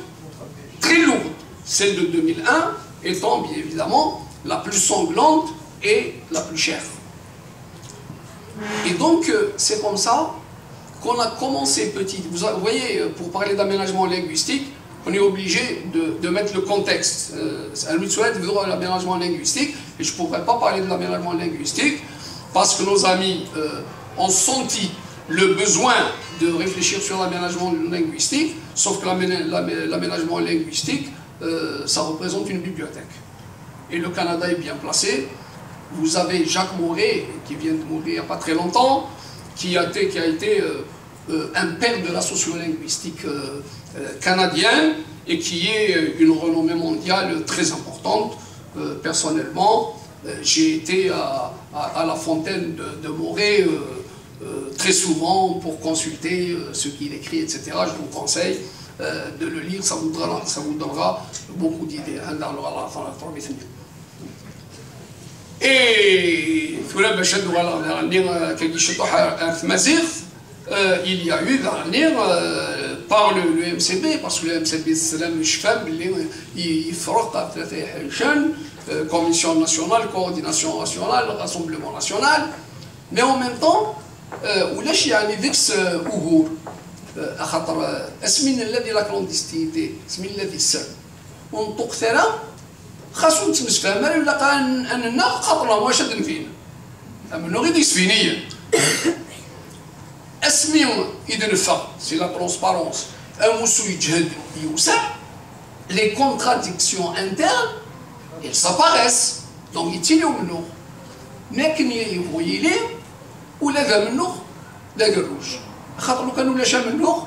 très lourde. Celle de 2001 étant bien évidemment la plus sanglante et la plus chère. Et donc, c'est comme ça qu'on a commencé petit. Vous voyez, pour parler d'aménagement linguistique, on est obligé de mettre le contexte. Al Souhaid veut l'aménagement linguistique, et je ne pourrais pas parler de l'aménagement linguistique parce que nos amis ont senti le besoin de réfléchir sur l'aménagement linguistique, sauf que l'aménagement linguistique, ça représente une bibliothèque. Et le Canada est bien placé. Vous avez Jacques Mauret, qui vient de mourir il n'y a pas très longtemps, qui a été un père de la sociolinguistique canadienne et qui est une renommée mondiale très importante. Personnellement, j'ai été à la fontaine de Mauret très souvent pour consulter ce qu'il écrit, etc. Je vous conseille de le lire, ça vous donnera beaucoup d'idées. Et il y a eu par le MCB, parce que le MCB commission nationale, coordination nationale, rassemblement national, mais en même temps ولاش يعني ذيك أهور خاطر اسمين الذي لا كلونديستيتي اسمين الذي السر ونطق ثرى خاصو نتمسفهم ولا قال اننا خاطر ما شد فينا اما غير يسفينيا اسمي اذا نفا سي لا ترونسبارونس اموسو يجهد يوسع لي كونتراديكسيون انترن ils s'apparaissent donc يتينيو منو لكن يبغي ليه ولا ذا منه لا قروج خاطر لو كانوا لا جا منه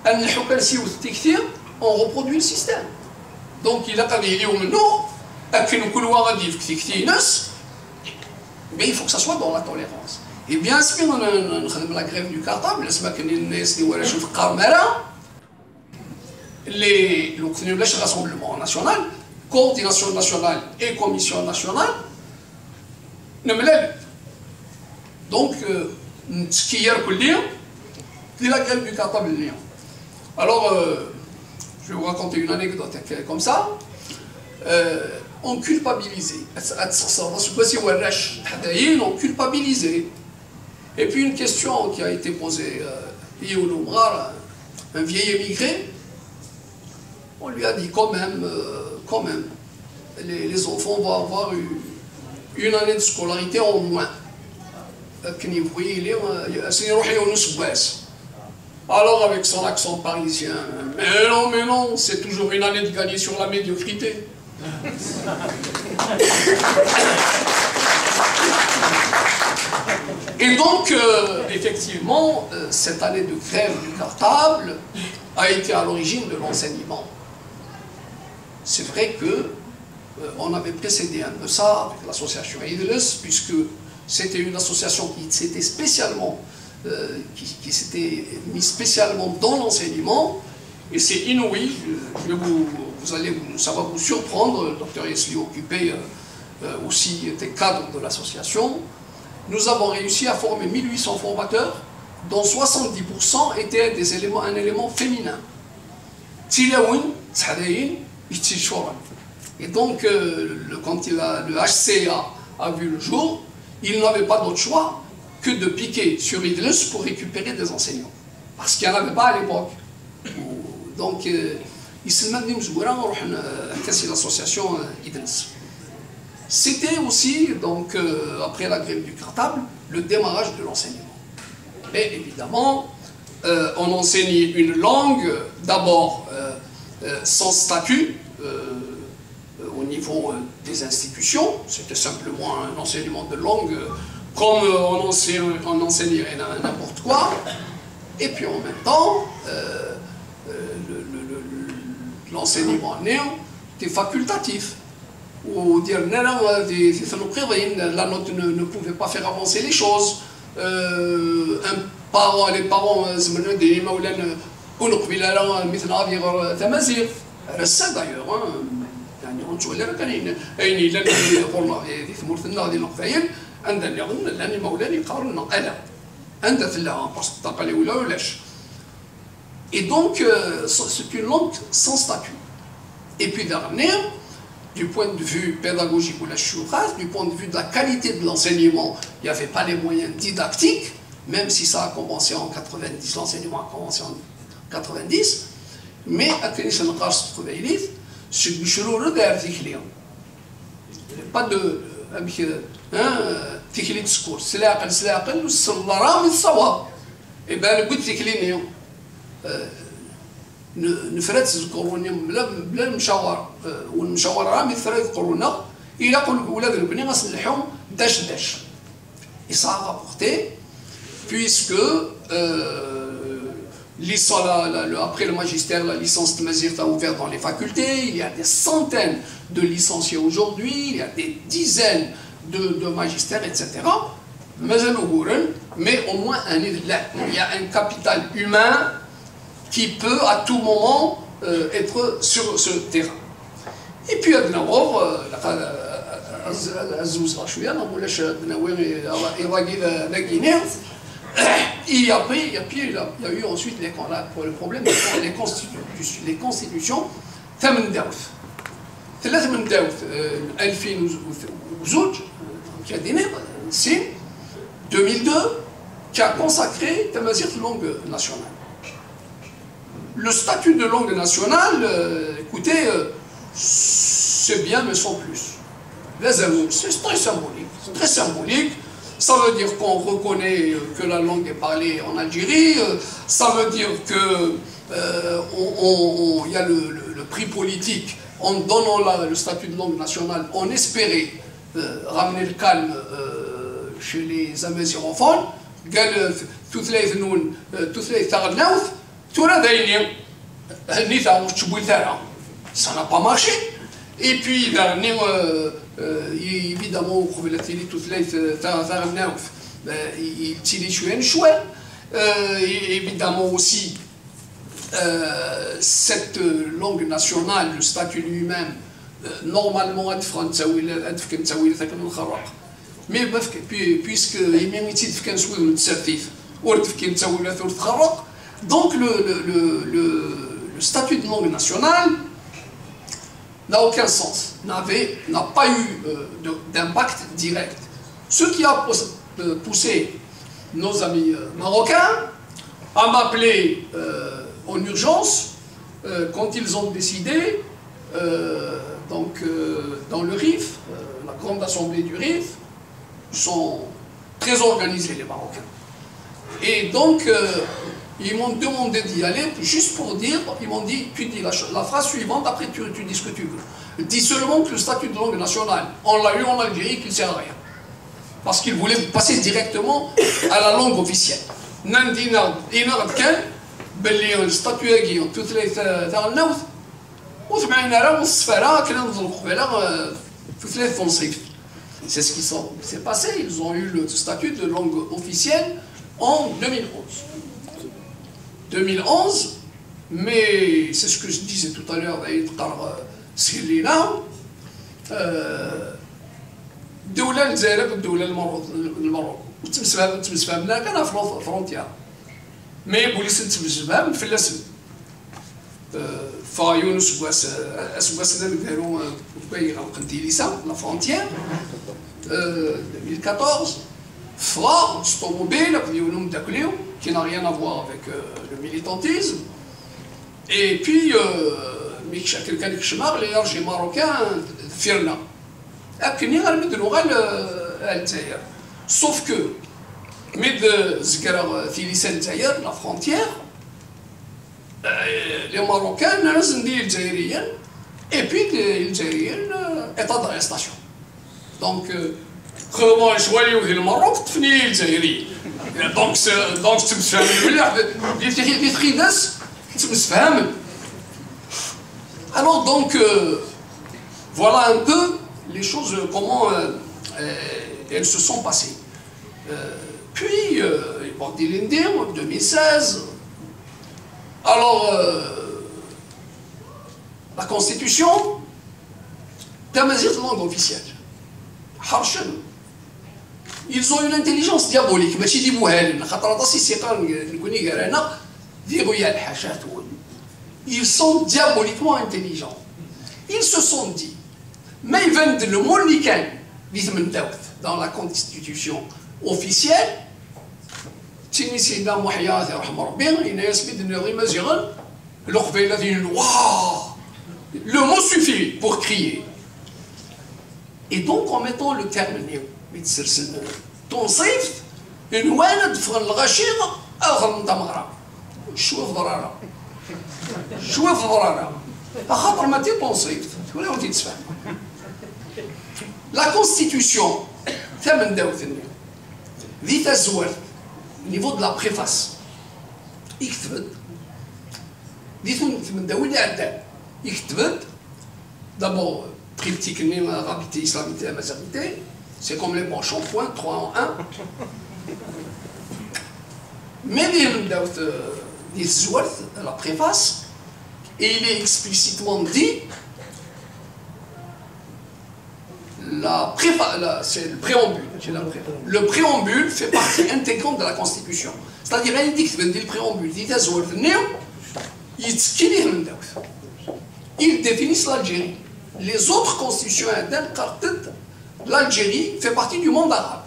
ان نحو كنسيو كثير اون ريبرودوي السيستيم دونك الا قد يليو منه اكن كل واحد غادي كثير ناس mais il faut que ça soit dans la tolérance. Et bien sûr, نخدم la grève du cartable, اسمها كاين الناس اللي ولا شوف قرمره les لو كنيو لاش rassemblement national, coordination nationale et commission nationale نملل. Donc, ce qui est la grève du cartable de Lyon. Alors, je vais vous raconter une anecdote comme ça. On culpabilisait. On culpabilisait. Et puis une question qui a été posée un vieil émigré, on lui a dit quand même, les enfants vont avoir une année de scolarité en moins. Alors avec son accent parisien, mais non, c'est toujours une année de gagner sur la médiocrité. Et donc, effectivement, cette année de grève du cartable a été à l'origine de l'enseignement. C'est vrai que on avait précédé un peu ça avec l'association Idles, puisque c'était une association qui s'était spécialement, mise spécialement dans l'enseignement, et c'est inouï. Ça va vous surprendre. Le docteur Yesli Occupé aussi était cadre de l'association. Nous avons réussi à former 1800 formateurs dont 70% étaient un élément féminin. Tilaoun, Tzadaïn, Itzishoran. Et donc, quand le HCA a vu le jour, il n'avait pas d'autre choix que de piquer sur Idris pour récupérer des enseignants. Parce qu'il n'y en avait pas à l'époque. Donc, il s'est même dit, c'est l'association Idris. C'était aussi, donc, après la grève du cartable, le démarrage de l'enseignement. Mais évidemment, on enseignait une langue, d'abord sans statut, au niveau des institutions. C'était simplement un enseignement de langue, comme on enseignerait n'importe quoi. Et puis en même temps, l'enseignement néant était facultatif. Ou dire, la note ne pouvait pas faire avancer les choses. Les parents, des maoulans, c'est d'ailleurs. Et donc, c'est une langue sans statut. Et puis dernier, du point de vue pédagogique ou la choukhat, du point de vue de la qualité de l'enseignement, il n'y avait pas les moyens didactiques, même si ça a commencé en 90, l'enseignement a commencé en 90, mais à Kénis al-Qars Trouveilith, c'est que je le pas de تكلي تسكور سلاقل سلاقل والصلارة من الصواب إبان قلت تكليني نفرد القرون بلا المشاور والمشاور راه مثل القرون إلا قلنا ولاد البني غنصلحهم داش داش et ça a rapporté puisque après le magistère, la licence de Mazir a ouvert dans les facultés, il y a des centaines de licenciés aujourd'hui, il y a des dizaines de magistères, etc. Mais au moins il y a un capital humain qui peut à tout moment être sur ce terrain. Et puis il y a eu ensuite le problème les constitutions. 2002 qui a consacré la langue nationale. Le statut de langue nationale, écoutez, c'est bien mais sans plus. C'est très symbolique. C'est très symbolique. Ça veut dire qu'on reconnaît que la langue est parlée en Algérie, ça veut dire qu'il y a le prix politique. En donnant le statut de langue nationale, on espérait ramener le calme chez les amazigophones. Ça n'a pas marché. Et puis, évidemment, évidemment aussi, cette langue nationale, le statut lui-même, normalement, mais puisque donc le statut de langue nationale n'a aucun sens, n'a pas eu d'impact direct. Ce qui a poussé nos amis marocains à m'appeler en urgence quand ils ont décidé, dans le RIF, la grande assemblée du RIF, ils sont très organisés les Marocains. Et donc, ils m'ont demandé d'y aller, juste pour dire, ils m'ont dit, tu dis la phrase suivante, après tu dis ce que tu veux. Dis seulement que le statut de langue nationale, on l'a eu en Algérie, qu'il ne sert à rien. Parce qu'ils voulaient passer directement à la langue officielle. Nandina, le statut est toutes les c'est ce qui s'est passé. Ils ont eu le statut de langue officielle en 2011, mais c'est ce que je disais tout à l'heure, c'est l'Iran, الدولة الجزائر والدولة المغرب وتمسفهمنا كان في الفرونتيير مي بوليس نتبجبها مفلسن فايونس اسواس داروا باي غنقدي ليسا لا فرونتيير 2014 Fra, automobile, qui n'a rien à voir avec le militantisme. Et puis, quelqu'un qui est l'énergie marocaine, Firna. Sauf que, la frontière, les Marocains, les Algériens, et puis les Algériens, état d'arrestation. Donc, خدموا شويه وهي المغرب تفني الجزائري دونك تمسفهم مليح اللي تخي ناس تمسفهم alors donc voilà un peu les choses comment elles se sont passées puis Bordi Lindir en 2016 alors la constitution Tamazir de langue officielle Harshen ils ont une intelligence diabolique ماشي يجيبوها لنا خاطر هذا السيقان نكوني قال انا ديروا يا الحاشات ils sont diaboliquement intelligents ils se sont dit ما يفند الامور اللي كان dans la constitution officielle تيني سيدنا محيا يرحم ربي إن يسبد النظام مزيغا الخفي الذين واو le mot suffit pour crier et donc en mettant le terme néo تنصيف الوالد في الغشيمه اخر من تمغرا شوف ضراره شوف ضراره خاطر ما تنصيف ولا تتفهم لا كونستيتيوشن ثمن داوثني ذي تزور نيفو دو لا بريفاس يكتبت ذي ثمن داوي عدال يكتبت دابور triptyque arabité, islamité, mazarité, c'est comme les manches en point, 3 en 1. Mais la préface, et il est explicitement dit, c'est le préambule. Le préambule fait partie intégrante de la Constitution. C'est-à-dire, il dit que le préambule, il définit l'Algérie. Les autres constitutions internes, l'Algérie fait partie du monde arabe.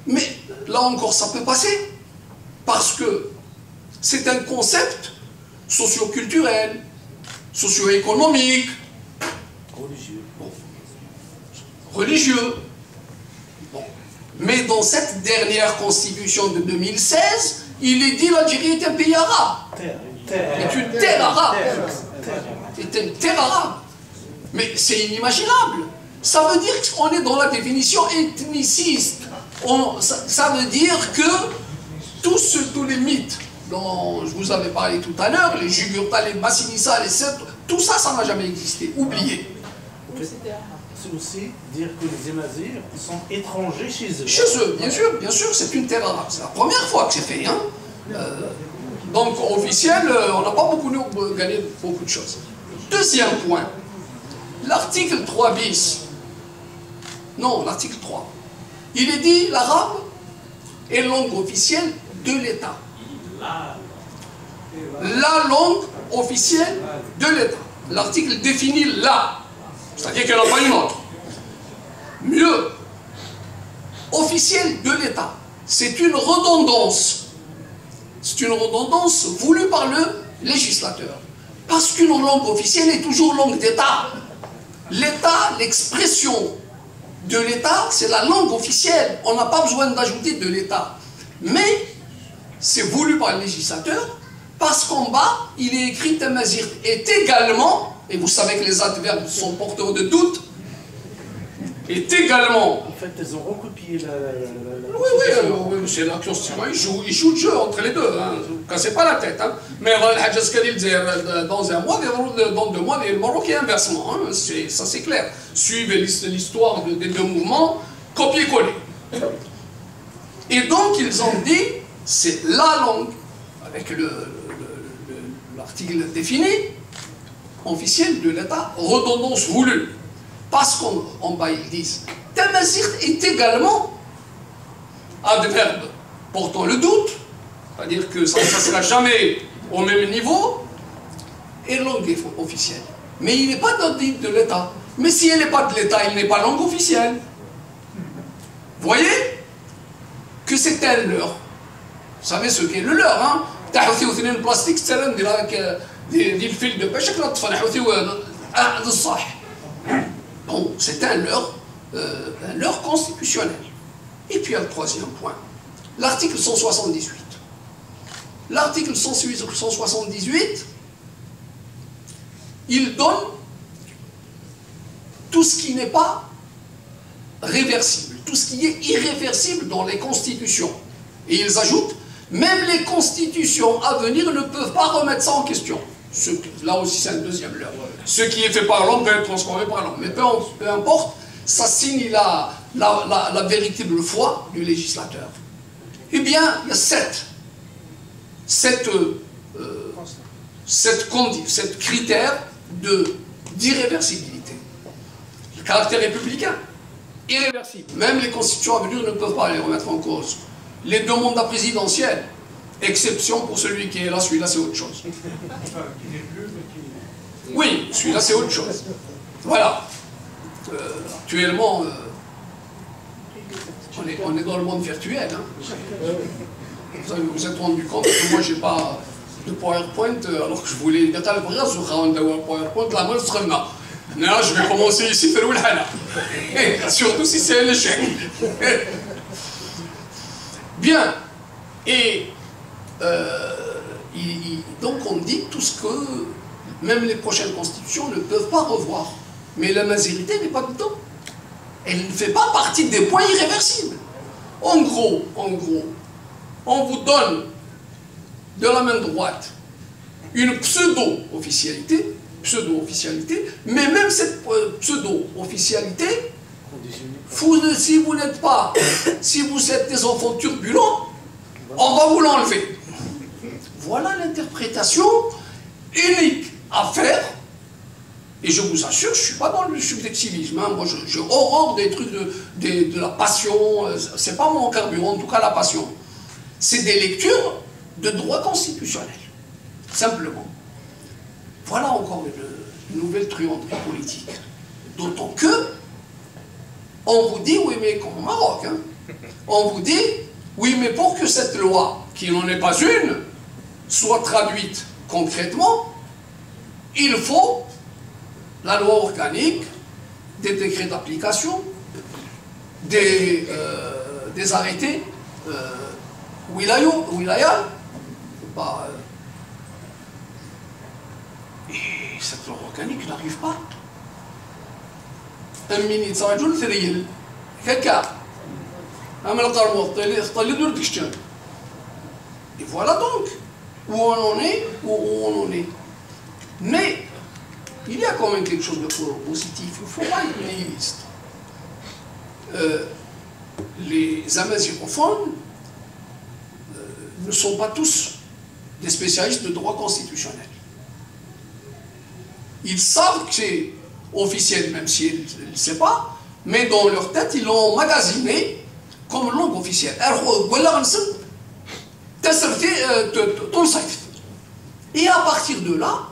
Mais là encore, ça peut passer. Parce que c'est un concept socio-culturel, socio-économique, religieux. Bon. Mais dans cette dernière constitution de 2016, il est dit l'Algérie est un pays arabe. C'est une terre arabe. C'est une terre arabe. Mais c'est inimaginable. Ça veut dire qu'on est dans la définition ethniciste. Ça veut dire que tous les mythes dont je vous avais parlé tout à l'heure, les Jugurtha, les Massinissa, les Sept, tout ça, ça n'a jamais existé. Oublié. C'est aussi dire que les Émazirs sont étrangers chez eux. Chez eux, bien sûr, c'est une terre arabe. C'est la première fois que c'est fait. Hein. Donc, officiel, on n'a pas gagné beaucoup de choses. Deuxième point, l'article 3 bis. Non, l'article 3. Il est dit l'arabe est langue officielle de l'État. La langue officielle de l'État. L'article définit la. C'est-à-dire qu'il n'y en a pas une autre. Mieux, officielle de l'État. C'est une redondance. C'est une redondance voulue par le législateur. Parce qu'une langue officielle est toujours langue d'État. L'État, l'expression de l'État, c'est la langue officielle. On n'a pas besoin d'ajouter de l'État. Mais c'est voulu par le législateur parce qu'en bas, il est écrit Tamazigh est également, et vous savez que les adverbes sont porteurs de doute, est également. En fait, elles ont recopié la oui, c'est la constitution. Ils jouent le jeu entre les deux. Hein. Cassez pas la tête. Hein. Mais dans un mois, dans 2 mois, les Marocains inversement. Hein. Ça, c'est clair. Suivez l'histoire des deux mouvements, copier-coller. Et donc, ils ont dit, c'est la langue, avec l'article défini, officiel de l'État, redondance voulue. Parce qu'en bas, ils disent, Tamazigh est également adverbe portant le doute, c'est-à-dire que ça ne sera jamais au même niveau, et langue officielle. Mais il n'est pas de l'État. Mais si elle n'est pas de l'État, il n'est pas langue officielle. Vous voyez que c'est un leurre. Vous savez ce qu'est le leurre, hein? تحوثيو اثنين بلاستيك تسلم ديال الفيل دو باش كلا طفى نحوثيو هذا الصح. Bon, c'est un leurre constitutionnel. Et puis il y a le troisième point, l'article 178. L'article 178, il donne tout ce qui n'est pas réversible, tout ce qui est irréversible dans les constitutions. Et ils ajoutent, même les constitutions à venir ne peuvent pas remettre ça en question. Là aussi, c'est un deuxième leurre. Ce qui est fait par l'homme peut être transformé par l'homme. Mais peu importe, ça signe la véritable foi du législateur. Eh bien, il y a sept critères d'irréversibilité. Le caractère républicain, irréversible. Même les constitutions à venir ne peuvent pas les remettre en cause. Les deux mandats présidentiels, exception pour celui qui est là, celui-là c'est autre chose. Oui, celui-là c'est autre chose. Voilà. Actuellement, on est dans le monde virtuel. Hein. Vous êtes rendu compte que moi j'ai pas de PowerPoint alors que je voulais dire le PowerPoint la main se là je vais commencer ici faire le surtout si c'est un échec. Bien. Et donc on dit tout ce que même les prochaines constitutions ne peuvent pas revoir. Mais la majorité n'est pas dedans. Elle ne fait pas partie des points irréversibles. En gros, on vous donne de la main droite une pseudo-officialité, mais même cette pseudo-officialité, si vous êtes des enfants turbulents, on va vous l'enlever. Voilà l'interprétation unique à faire. Et je vous assure, je ne suis pas dans le subjectivisme. Hein. Moi, j'ai horreur des trucs de la passion. Ce n'est pas mon carburant, en tout cas la passion. C'est des lectures de droit constitutionnel. Simplement. Voilà encore une nouvelle truanderie politique. D'autant que, on vous dit, oui, mais comme au Maroc, hein, on vous dit, oui, mais pour que cette loi, qui n'en est pas une, soit traduite concrètement, il faut la loi organique, des décrets d'application, des arrêtés wilaya, et cette loi organique n'arrive pas. Un ministre, ça va être quelqu'un. Et voilà donc où on en est. Mais il y a quand même quelque chose de positif. Il ne faut pas être nihiliste. Les amazigophones ne sont pas tous des spécialistes de droit constitutionnel. Ils savent que c'est officiel, même s'ils ne le savent pas, mais dans leur tête, ils l'ont emmagasiné comme langue officielle. Et à partir de là,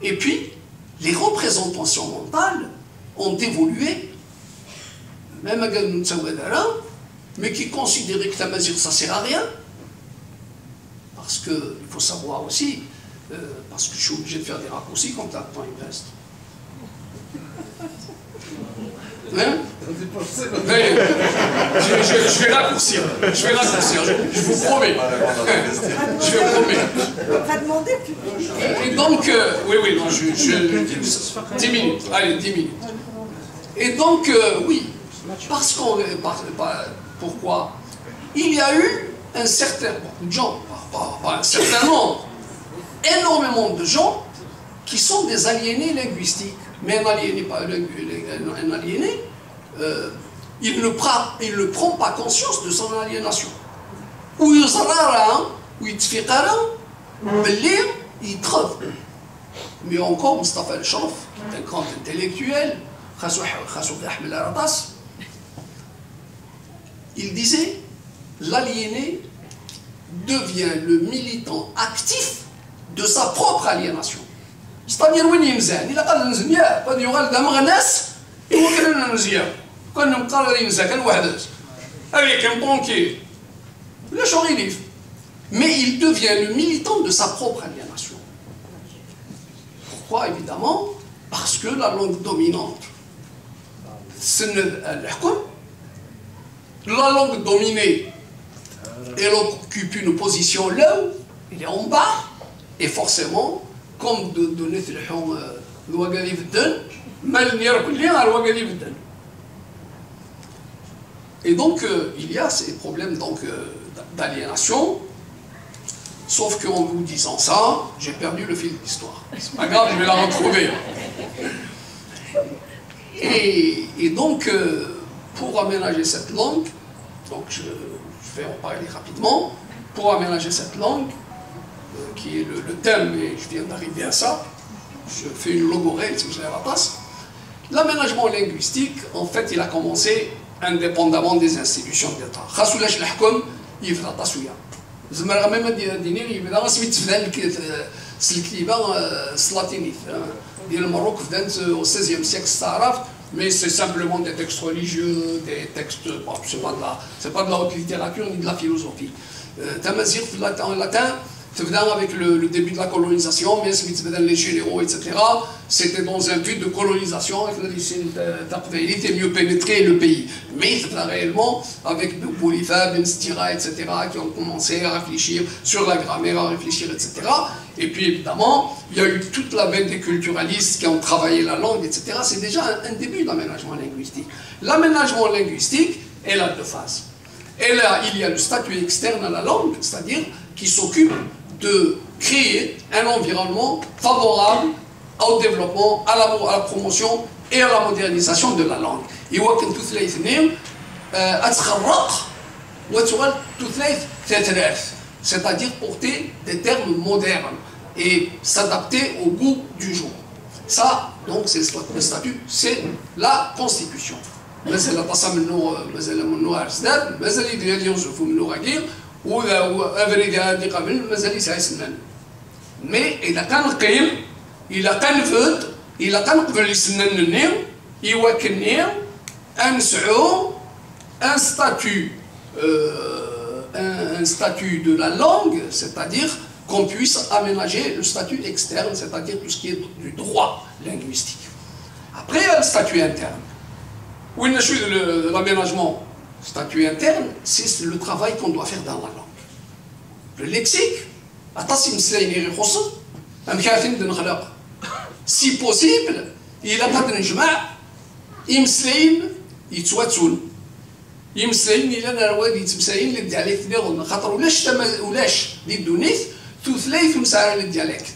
et puis, les représentations mentales ont évolué, même à mais qui considéraient que Tamazir, ça ne sert à rien. Parce qu'il faut savoir aussi, parce que je suis obligé de faire des raccourcis quand le temps il reste. Hein? Mais, je vais raccourcir, je vous promets. Je vous promets. On va demander plus. Et donc, oui, non, 10 minutes, allez, 10 minutes. Et donc, oui, parce qu'on... Pourquoi? Il y a eu un certain nombre de gens, pas un certain nombre, énormément de gens qui sont des aliénés linguistiques. Mais un aliéné, il ne prend pas conscience de son aliénation. Ou il trouve. mais encore Mustafa El-Sharaf, un grand intellectuel, il disait l'aliéné devient le militant actif de sa propre aliénation. C'est-à-dire, وين ينزل؟ إلا قال نزنيا، قد يقال دا مغناس، يمكن نزيا، كان مقرر ينزل كان واحد، avec un banquier, le chorélif. Mais il devient le militant de sa propre aliénation. Pourquoi? Évidemment, parce que la langue dominante, c'est la langue dominée, elle occupe une position là où il est en bas, et forcément, comme de Nethlhom Ouagali Vden, et donc il y a ces problèmes d'aliénation, sauf qu'en vous disant ça, j'ai perdu le fil de l'histoire. C'est pas grave, je vais la retrouver. Et donc, pour aménager cette langue, donc je vais en parler rapidement, pour aménager cette langue, qui est le thème, et je viens d'arriver à ça, je fais une logorée, si vous avez la passe. L'aménagement linguistique, en fait, il a commencé indépendamment des institutions d'État. Khassoulash l'ahkoum, il va tasouya. زعما ما ديني يبدا سميت فدان الكتيبه السلاطينيه ديال المروك فدان au 16e siècle استعرفت mais c'est simplement des textes religieux, des textes, bon, c'est pas de la haute littérature ni de la philosophie. Tamazir en latin, avec le début de la colonisation, mais les généraux, etc. C'était dans un but de colonisation, était mieux pénétrer le pays. Mais réellement, avec Boulifa, Ben Stira, etc., qui ont commencé à réfléchir sur la grammaire, à réfléchir, etc. Et puis évidemment, il y a eu toute la veine des culturalistes qui ont travaillé la langue, etc. C'est déjà un début d'aménagement linguistique. L'aménagement linguistique, elle a deux phases. Il y a le statut externe à la langue, c'est-à-dire qui s'occupe de créer un environnement favorable au développement, à la promotion et à la modernisation de la langue. C'est-à-dire porter des termes modernes et s'adapter au goût du jour. Ça, donc, c'est le statut, c'est la Constitution. مازال طاسه منه مازال منه عرسداد مازال يدير يوصفوا منه غير وافريقيا هذه قبل مازال يسعى سنان مي اذا كان قيم الا كان فد الا كان قبل يسنن النيم يوكلني انسعو un statut de la langue, c'est-à-dire qu'on puisse aménager le statut externe, c'est-à-dire tout ce qui est du droit linguistique. Après, il y a le statut interne. Oui, l'aménagement statut interne, c'est le travail qu'on doit faire dans la langue. Le lexique, si possible, il a pas de نجمع يمسلين يتواتون يمسلين إلى نرواد يتمسلين للديالكت ديالهم خاطر ولاش دي الدونيث ثلاث مسار للديالكت.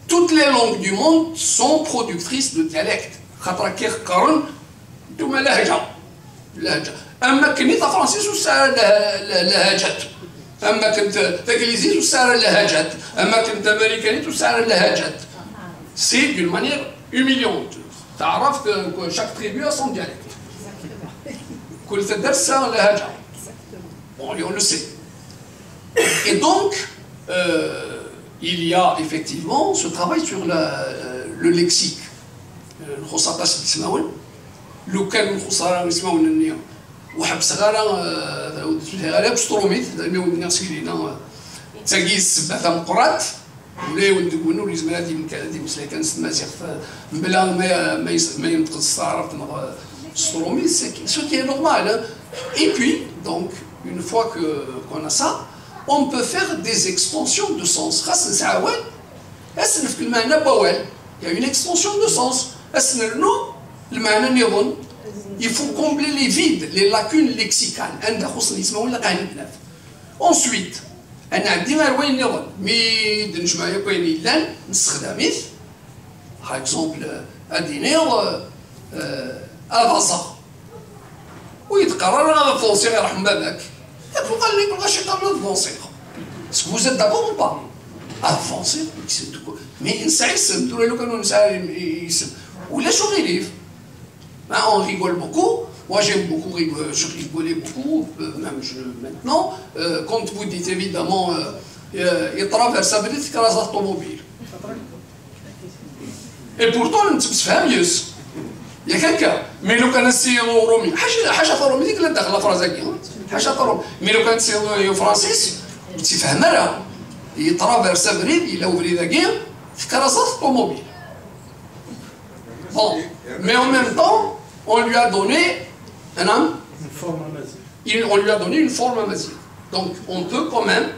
Toutes les langues du monde sont productrices de dialectes. خاطر كيقارن ثم لهجة أما كنت فرنسيس وسار لهجات أما كنت انجليزي وسار لهجات أما كنت أمريكاني وسار لهجات. C'est d'une manière humiliante. تعرف que chaque tribu a son dialecte. كل تدرس لهجة. Bon, on le sait. Et donc, il y a effectivement ce travail sur le lexique. الخصائص الاسماوي لو كان الخساره يسمعوا لنا وحب صغاره غير بشطروميت زعما ودنا سكلينا تاقي السبعه مقرات ولا يقولوا لي زعما هذه مثلا كان مازيغ بلا ما ينطق الصعرف تنغ شطروميت سو كي نورمال. Et puis donc une fois qu'on a ça, on peut faire des extensions de sens. خاص نسعاوال اسنف في المعنى بوال il y a une extension de sens. اسنرنو المعنى نظن il faut combler les vides, les lacunes lexicales. Ensuite, أنا عندي غير وين نظن مي دنجمع كاين إلان نستخدميه. Par exemple, أدينير أفازا ويتقرر أنا فونسي يرحم باباك. قال لي كل شيء قبل الفونسي. Est-ce que vous êtes d'accord ou pas? Avancer, Mais نسعى يسم تقول لو كانوا نسعى يسم ولا شو غيريف. On rigole beaucoup. Moi, j'aime beaucoup rigoler, je rigolais beaucoup, même maintenant. Quand vous dites évidemment, il traverse à Brit, car automobile. Et pourtant, on ne se fait mieux. Il y a quelqu'un. Mais le canadien au Romi, حاجة طرومي ديك اللي داخل فرنسا حاجة طرومي. Mais le canadien au français, tu fais مرة. Il traverse à Brit, il a ouvert la guerre, car automobile. Bon, mais en même temps, on lui a donné un homme, Une forme amazigh. on lui a donné une forme amazigh. Donc on peut quand même,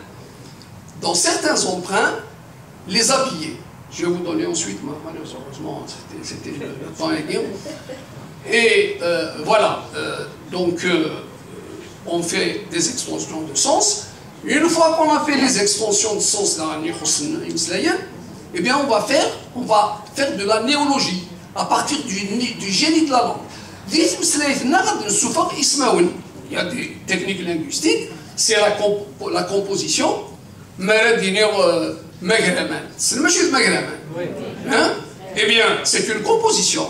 dans certains emprunts, les habiller. Je vais vous donner ensuite, malheureusement, c'était le temps et guerre. Et voilà, donc on fait des extensions de sens. Une fois qu'on a fait les extensions de sens dans eh bien on va faire de la néologie à partir du génie de la langue. Il y a des techniques linguistiques, c'est la composition. Eh bien, c'est une composition.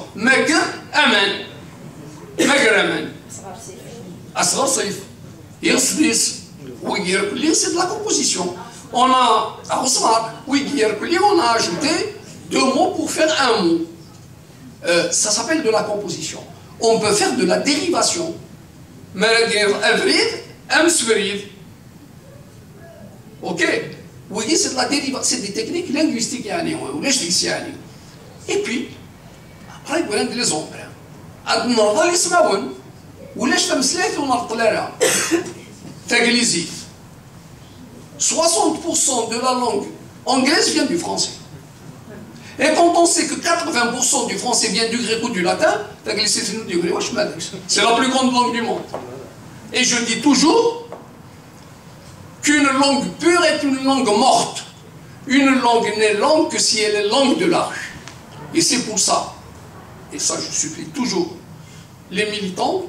C'est de la composition. On a ajouté 2 mots pour faire un mot. Ça s'appelle de la composition. On peut faire de la dérivation. Ok. Oui, c'est de la dérivation, c'est des techniques linguistiques. Et puis, après, il y a des emprunts. النهضة اللي يسمعون ولاش تمسلات ونرط لها تانجليزي 60% de la langue anglaise vient du français. Et quand on sait que 80% du français vient du grec ou du latin, c'est la plus grande langue du monde. Et je dis toujours qu'une langue pure est une langue morte. Une langue n'est langue que si elle est langue de la rue. Et c'est pour ça, et ça je supplie toujours les militants,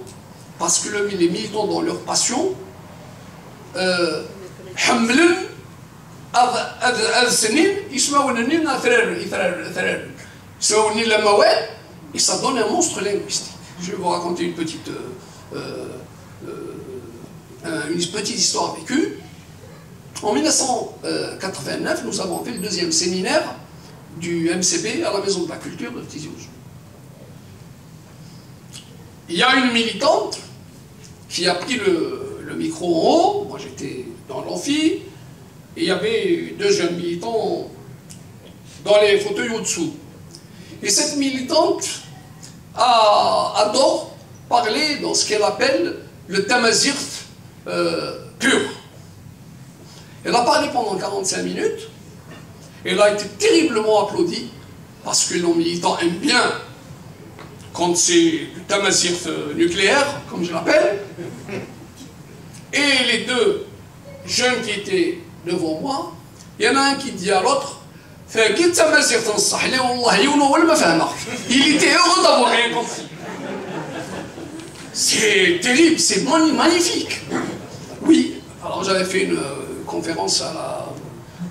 parce que les militants dans leur passion, et ça donne un monstre linguistique. Je vais vous raconter une petite histoire vécue. En 1989, nous avons fait le 2e séminaire du MCP à la Maison de la Culture de Tizi Ouzou. Il y a une militante qui a pris le micro en haut, moi j'étais dans l'amphi, et il y avait 2 jeunes militants dans les fauteuils au-dessous. Et cette militante adore parler dans ce qu'elle appelle le tamazight pur. Elle a parlé pendant 45 minutes, elle a été terriblement applaudie, parce que nos militants aiment bien quand c'est du tamazight nucléaire, comme je l'appelle. Et les 2 jeunes qui étaient devant moi, il y en a un qui dit à l'autre, il était heureux d'avoir rien compris. C'est terrible, c'est magnifique. Oui, alors j'avais fait une conférence à la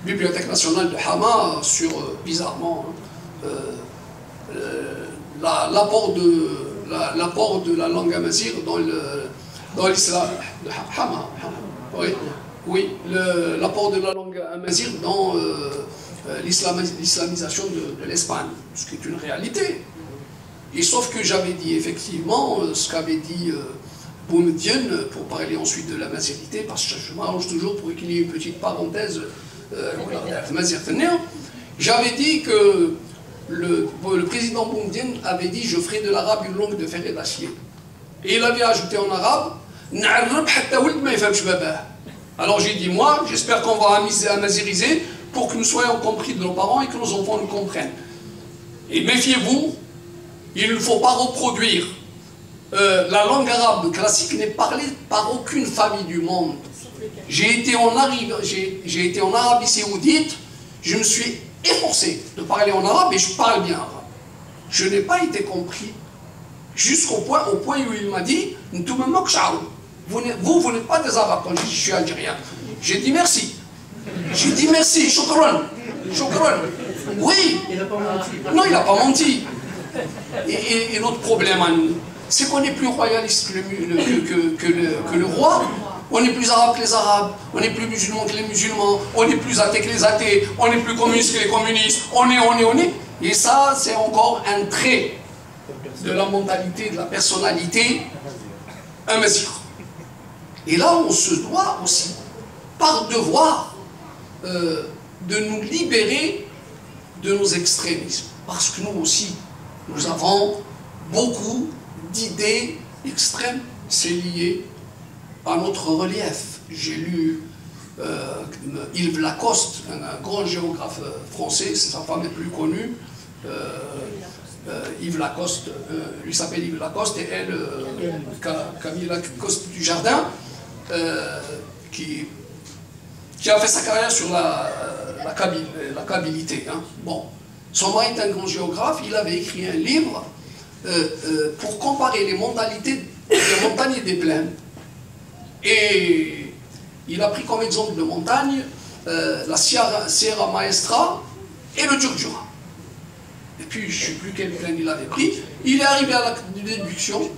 Bibliothèque nationale de Hama sur, bizarrement, l'apport de la langue amazigh dans l'islam. Hama, oui, l'apport de la langue amazigh dans l'islamisation de l'Espagne, ce qui est une réalité. Et sauf que j'avais dit effectivement ce qu'avait dit Boumediene pour parler ensuite de la mazirité, parce que je m'arrange toujours pour qu'il y ait une petite parenthèse. J'avais dit que le président Boumediene avait dit je ferai de l'arabe une langue de fer et d'acier. Et il avait ajouté en arabe alors j'ai dit moi, j'espère qu'on va amaziriser pour que nous soyons compris de nos parents et que nos enfants nous comprennent. Et méfiez-vous, il ne faut pas reproduire. La langue arabe classique n'est parlée par aucune famille du monde. J'ai été en Arabie Saoudite, je me suis efforcé de parler en arabe et je parle bien arabe. Je n'ai pas été compris jusqu'au point où il m'a dit vous n'êtes pas des arabes quand je suis algérien. J'ai dit merci. J'ai dit merci, shukran. Oui. Il n'a pas menti. Non, il n'a pas menti. Et notre problème à nous, c'est qu'on est plus royaliste que le roi. On est plus arabe que les arabes, on est plus musulman que les musulmans, on est plus athée que les athées, on est plus communiste que les communistes, on est. Et ça, c'est encore un trait de la mentalité, de la personnalité amazigh. Et là, on se doit aussi, par devoir, de nous libérer de nos extrémismes. Parce que nous aussi, nous avons beaucoup d'idées extrêmes. C'est lié à notre relief. J'ai lu Yves Lacoste, un grand géographe français, sa femme est plus connue. Yves Lacoste, lui s'appelle Yves Lacoste et elle, Camille Lacoste du Jardin, qui a fait sa carrière sur la kabylie. Hein. Bon. Son mari est un grand géographe, il avait écrit un livre pour comparer les mentalités des montagnes et des plaines. Et il a pris comme exemple de montagne la Sierra Maestra et le Djurdjura. Et puis, je ne sais plus quelle plaine il avait pris. Il est arrivé à la déduction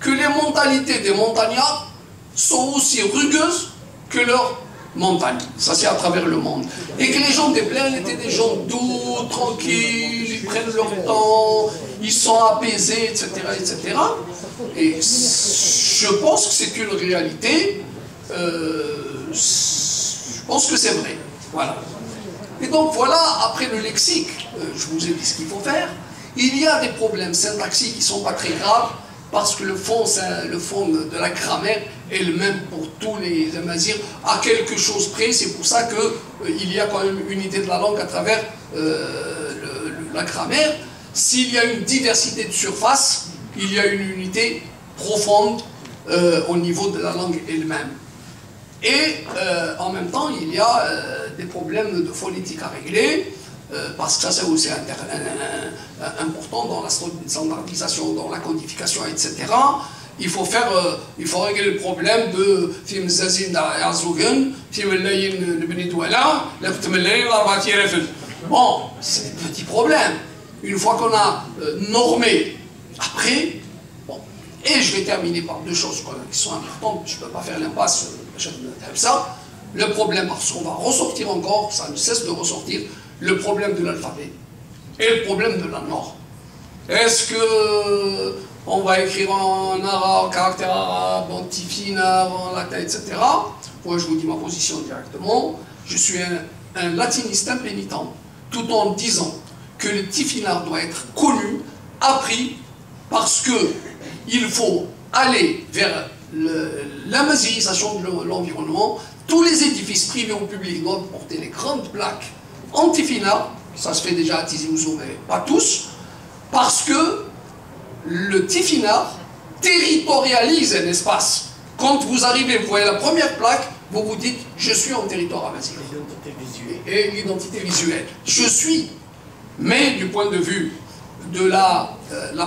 que les mentalités des montagnards sont aussi rugueuses que leurs montagnes. Ça, c'est à travers le monde. Et que les gens des plaines étaient des gens doux, tranquilles, ils prennent leur temps, ils sont apaisés, etc., etc. Et je pense que c'est une réalité. Je pense que c'est vrai. Voilà. Et donc voilà, après le lexique, je vous ai dit ce qu'il faut faire. Il y a des problèmes syntaxiques qui ne sont pas très graves, parce que le fond de la grammaire est le même pour tous les amazirs, à quelque chose près. C'est pour ça qu'il y a quand même une unité de la langue à travers la grammaire. S'il y a une diversité de surface, il y a une unité profonde au niveau de la langue elle-même. Et en même temps, il y a des problèmes de phonétique à régler, parce que ça c'est aussi important dans la standardisation, dans la codification, etc. Il faut régler le problème de film Zazin Arzougen, film Layin Benidouala, bon, c'est des petits problèmes. Une fois qu'on a normé, après, bon, et je vais terminer par deux choses qui sont importantes, je ne peux pas faire l'impasse, ça. Le problème, parce qu'on va ressortir encore, ça ne cesse de ressortir, le problème de l'alphabet et le problème de la norme. Est-ce que on va écrire en arabe, en caractère arabe, en tifinagh, en latin, etc. Moi, je vous dis ma position directement. Je suis un latiniste impénitent, tout en disant que le tifinagh doit être connu, appris, parce qu'il faut aller vers l'amazighisation de l'environnement. Tous les édifices privés ou publics doivent porter les grandes plaques anti-finagh, ça se fait déjà à Tizi Ouzou, mais pas tous, parce que le tifinagh territorialise un espace. Quand vous arrivez, vous voyez la première plaque, vous vous dites « je suis en territoire amazigh ». Et l'identité visuelle. Je suis, mais du point de vue de la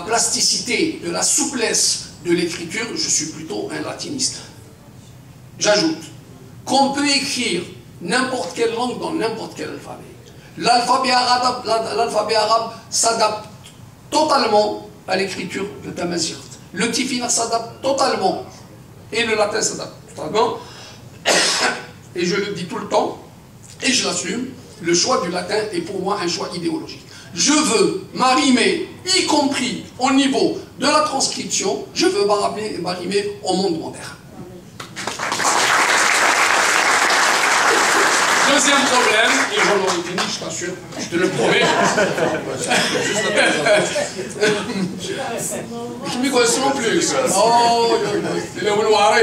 plasticité, de la souplesse de l'écriture, je suis plutôt un latiniste. J'ajoute qu'on peut écrire n'importe quelle langue dans n'importe quel alphabet. L'alphabet arabe s'adapte totalement à l'écriture de Tamazight. Le tifinagh s'adapte totalement. Et le latin s'adapte totalement. Et je le dis tout le temps, et je l'assume, le choix du latin est pour moi un choix idéologique. Je veux m'arrimer, y compris au niveau de la transcription, je veux m'arrimer au monde moderne. Deuxième problème, et j'en aurai fini, je t'assure, je te le promets. Je m'y connais non plus. Oh, il est vouloir.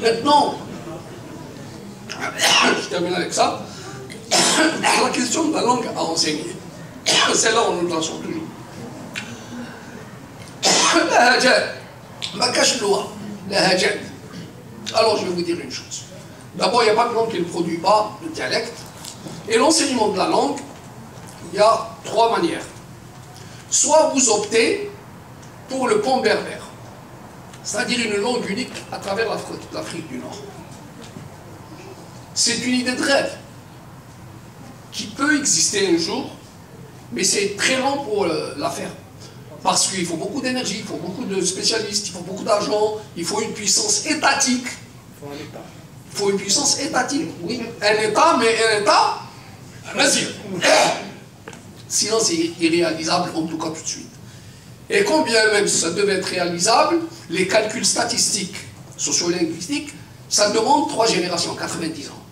Maintenant, je termine avec ça. La question de la langue à enseigner. C'est là où nous lançons toujours. Alors je vais vous dire une chose. D'abord, il n'y a pas de langue qui ne produit pas de dialecte. Et l'enseignement de la langue, il y a trois manières. Soit vous optez pour le pont berbère. c'est-à-dire une langue unique à travers l'Afrique du Nord. C'est une idée de rêve qui peut exister un jour, mais c'est très long pour la faire. Parce qu'il faut beaucoup d'énergie, il faut beaucoup de spécialistes, il faut beaucoup d'argent, il faut une puissance étatique. Il faut une puissance étatique, oui. Un État, mais un État nazir. Sinon, c'est irréalisable, en tout cas tout de suite. Et quand bien même ça devait être réalisable, les calculs statistiques, sociolinguistiques, ça demande 3 générations, 90 ans.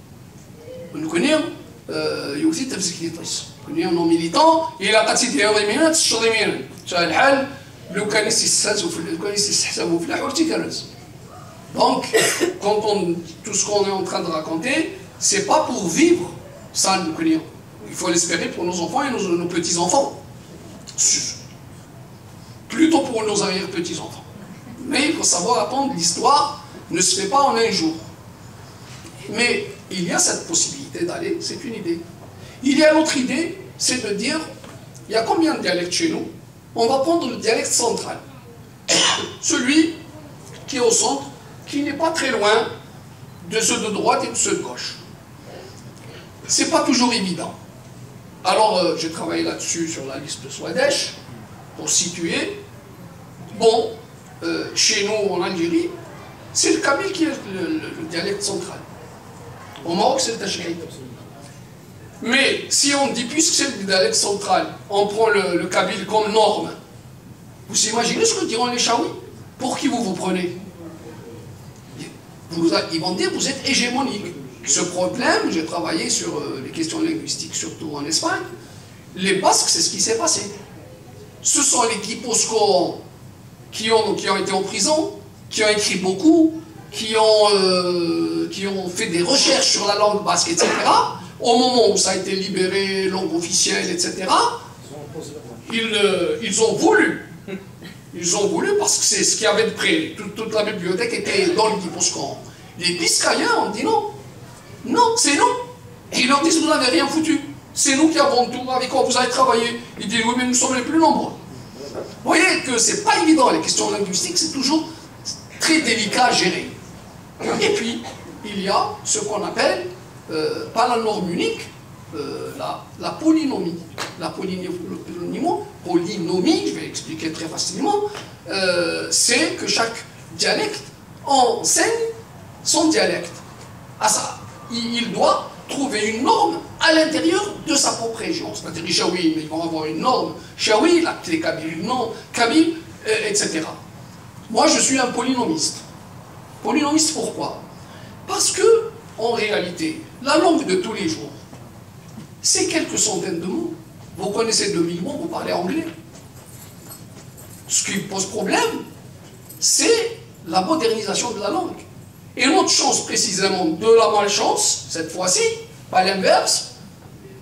Nous connaissons, il y a aussi des nos militants, il a قد يديروا يمين تشرب يمين. شاهد الحال لو كان يستحسبوا في الحورتي كنز. Donc, quand tout ce qu'on est en train de raconter, c'est pas pour vivre ça, nous connaissons. Il faut l'espérer pour nos enfants et nos petits-enfants. Plutôt pour nos arrière-petits-enfants. Mais il faut savoir attendre, l'histoire ne se fait pas en un jour. Mais il y a cette possibilité d'aller, c'est une idée. Il y a l'autre idée, c'est de dire, il y a combien de dialectes chez nous? On va prendre le dialecte central. Celui qui est au centre, qui n'est pas très loin de ceux de droite et de ceux de gauche. C'est pas toujours évident. Alors, j'ai travaillé là-dessus sur la liste de Swadesh, pour situer. Bon, chez nous, en Algérie, c'est le kabyle qui est le dialecte central. Au Maroc, c'est le tachkent. Mais si on dit, puisque c'est le dialecte central, on prend le kabyle comme norme, vous imaginez ce que diront les Chaouis? Pour qui vous vous prenez? Ils vont dire, vous êtes hégémonique. Ce problème, j'ai travaillé sur les questions linguistiques, surtout en Espagne. Les Basques, c'est ce qui s'est passé. Ce sont les Guipuscoans qui ont été en prison, qui ont écrit beaucoup, qui ont fait des recherches sur la langue basque, etc. Au moment où ça a été libéré, langue officielle, etc., ils ont voulu. Ils ont voulu parce que c'est ce qu'il y avait de près. Toute la bibliothèque était dans le Guipuscoan. Les Biscayens ont dit non. Non, c'est nous. Et ils leur disent, vous n'avez rien foutu. C'est nous qui avons tout, avec quoi vous avez travaillé. Ils disent, oui, mais nous sommes les plus nombreux. Vous voyez que c'est pas évident, les questions linguistiques, c'est toujours très délicat à gérer. Et puis, il y a ce qu'on appelle, pas la norme unique, la polynomie. La polynomie, je vais expliquer très facilement, c'est que chaque dialecte enseigne son dialecte. À ça, il doit trouver une norme à l'intérieur de sa propre région. C'est-à-dire les Chaouis, ils vont avoir une norme Chaoui, les Kabyles, non, Kabyle, etc. Moi, je suis un polynomiste. Polynomiste, pourquoi? Parce que, en réalité, la langue de tous les jours, c'est quelques centaines de mots. Vous connaissez 2000 mots, vous parlez anglais. Ce qui pose problème, c'est la modernisation de la langue. Et notre chance, précisément, de la malchance, cette fois-ci, pas l'inverse,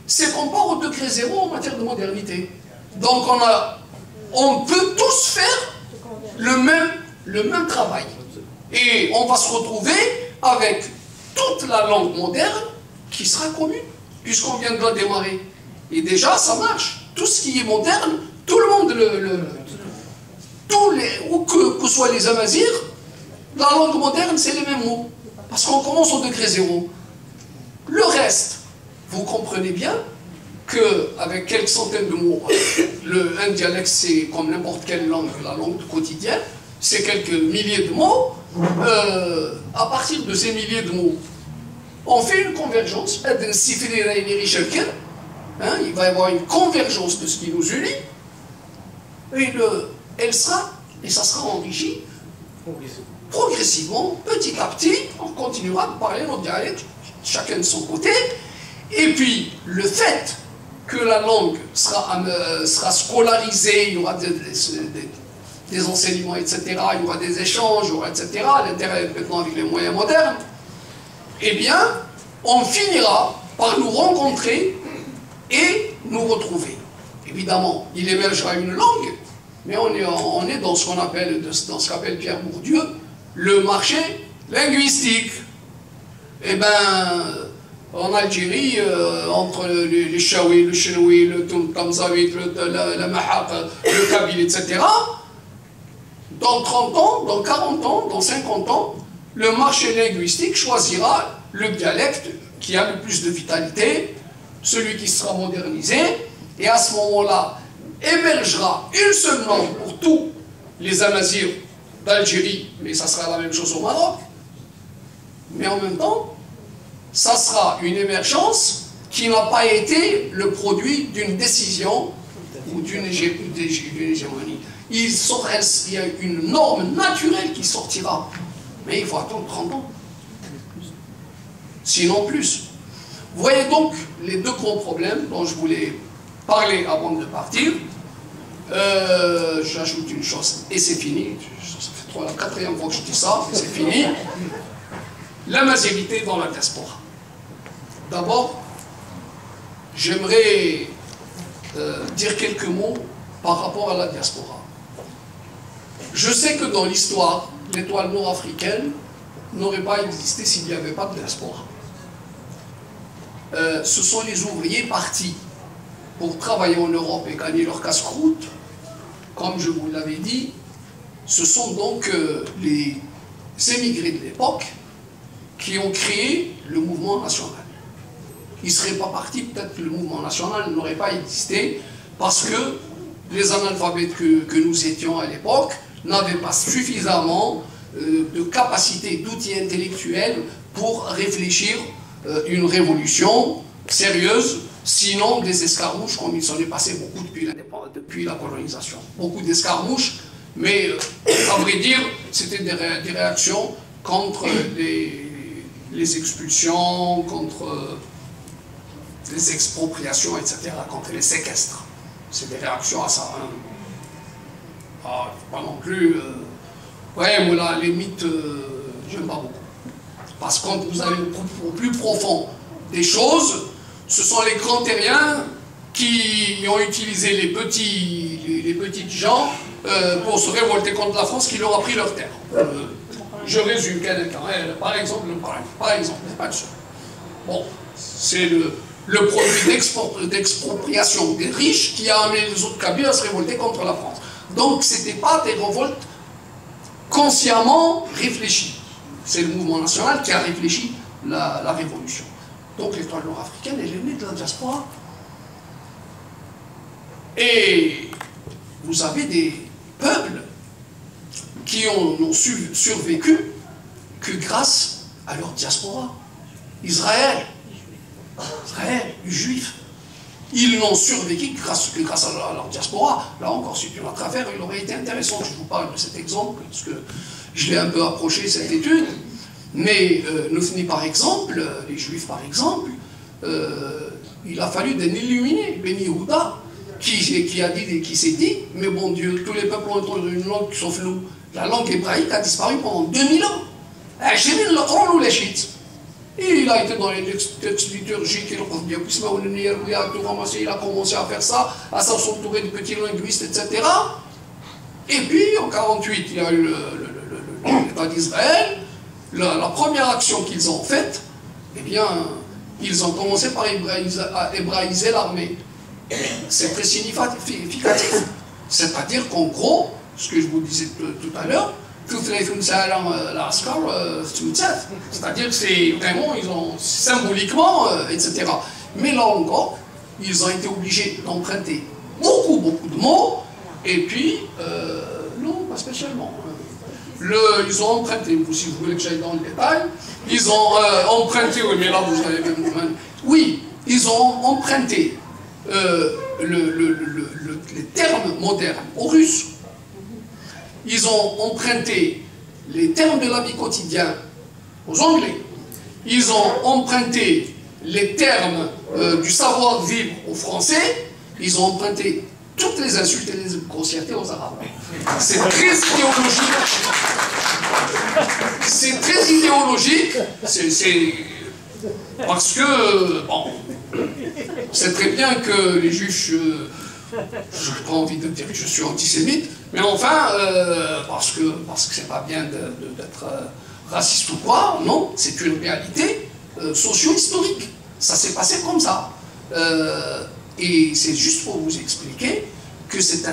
c'est qu'on part au degré zéro en matière de modernité. Donc on peut tous faire le même travail. Et on va se retrouver avec toute la langue moderne qui sera commune, puisqu'on vient de la démarrer. Et déjà, ça marche. Tout ce qui est moderne, tout le monde où que ce soit les Amazirs, la langue moderne, c'est les mêmes mots. Parce qu'on commence au degré zéro. Le reste, vous comprenez bien qu'avec quelques centaines de mots, un dialecte, c'est comme n'importe quelle langue, la langue quotidienne, c'est quelques milliers de mots. À partir de ces milliers de mots, on fait une convergence. Il va y avoir une convergence de ce qui nous unit. Et ça sera enrichi progressivement, petit à petit, on continuera de parler notre dialecte, chacun de son côté. Et puis, le fait que la langue sera scolarisée, il y aura des enseignements, etc., il y aura des échanges, il y aura, etc., l'intérêt maintenant avec les moyens modernes, eh bien, on finira par nous rencontrer et nous retrouver. Évidemment, il émergera une langue, mais on est dans ce qu'on appelle, dans ce qu'appelle Pierre Bourdieu, le marché linguistique. Eh bien, en Algérie, entre les Chaouis, le Chenoui, le Tamzawit, le Mahaq, le Kabyle, etc., dans 30 ans, dans 40 ans, dans 50 ans, le marché linguistique choisira le dialecte qui a le plus de vitalité, celui qui sera modernisé, et à ce moment-là, émergera une seule langue pour tous les Amazirs d'Algérie, mais ça sera la même chose au Maroc. Mais en même temps, ça sera une émergence qui n'a pas été le produit d'une décision ou d'une hégémonie. Il y a une norme naturelle qui sortira, mais il faut attendre 30 ans. Sinon plus. Vous voyez donc les deux gros problèmes dont je voulais parler avant de partir. J'ajoute une chose, et c'est fini. Ça fait la 4e fois que je dis ça, et c'est fini. La mazérité dans la diaspora. D'abord, j'aimerais dire quelques mots par rapport à la diaspora. Je sais que dans l'histoire, l'étoile nord-africaine n'aurait pas existé s'il n'y avait pas de diaspora. Ce sont les ouvriers partis pour travailler en Europe et gagner leur casse-croûte. Comme je vous l'avais dit, ce sont donc les émigrés de l'époque qui ont créé le mouvement national. Ils ne seraient pas partis, peut-être que le mouvement national n'aurait pas existé, parce que les analphabètes que nous étions à l'époque n'avaient pas suffisamment de capacité, d'outils intellectuels pour réfléchir une révolution sérieuse, sinon des escarmouches, comme il s'en est passé beaucoup depuis la colonisation. Beaucoup d'escarmouches, mais à vrai dire, c'était des réactions contre les expulsions, contre les expropriations, etc., contre les séquestres. C'est des réactions à ça. Hein. Ah, pas non plus... ouais, moi là, les mythes, j'aime pas beaucoup. Parce que quand vous allez au plus profond des choses, ce sont les grands terriens qui ont utilisé les petites gens pour se révolter contre la France qui leur a pris leur terre. Je résume quelqu'un, par exemple, c'est pas le seul. Bon, c'est le produit d'expropriation des riches qui a amené les autres Kabyles à se révolter contre la France. Donc, ce n'était pas des révoltes consciemment réfléchies. C'est le mouvement national qui a réfléchi la révolution. Donc l'étoile nord-africaine, elle est née de la diaspora. Et vous avez des peuples qui n'ont survécu que grâce à leur diaspora. Israël, les Juifs, ils n'ont survécu que grâce à leur diaspora. Là encore, c'est une autre affaire. Il aurait été intéressant que je vous parle de cet exemple, parce que je l'ai un peu approché, cette étude. Mais Nufni, par exemple, les Juifs, par exemple, il a fallu d'un illuminé, Ben Yehuda, qui s'est dit, mais bon Dieu, tous les peuples ont une langue sauf nous. La langue hébraïque a disparu pendant 2000 ans. Et il a été dans les textes liturgiques, il a commencé à faire ça, à s'entourer de petits linguistes, etc. Et puis, en 1948, il y a eu l'État d'Israël. La première action qu'ils ont faite, eh bien, ils ont commencé par hébraïser l'armée. C'est très significatif. C'est-à-dire qu'en gros, ce que je vous disais tout à l'heure, c'est-à-dire que c'est vraiment, ils ont symboliquement, etc. Mais là encore, ils ont été obligés d'emprunter beaucoup de mots, et puis, non, pas spécialement. Ils ont emprunté, si vous voulez que j'aille dans le détail, ils ont emprunté, oui, mais là vous avez même... Oui, ils ont emprunté les termes modernes aux Russes. Ils ont emprunté les termes de la vie quotidienne aux Anglais. Ils ont emprunté les termes du savoir-vivre aux Français. Ils ont emprunté toutes les insultes et les grossièretés aux Arabes. C'est très idéologique. C'est très idéologique. C'est parce que, bon, c'est très bien que les Juifs, je n'ai pas envie de dire que je suis antisémite, mais enfin, parce que c'est pas bien d'être raciste ou quoi, non, c'est une réalité socio-historique. Ça s'est passé comme ça. Et c'est juste pour vous expliquer que c'est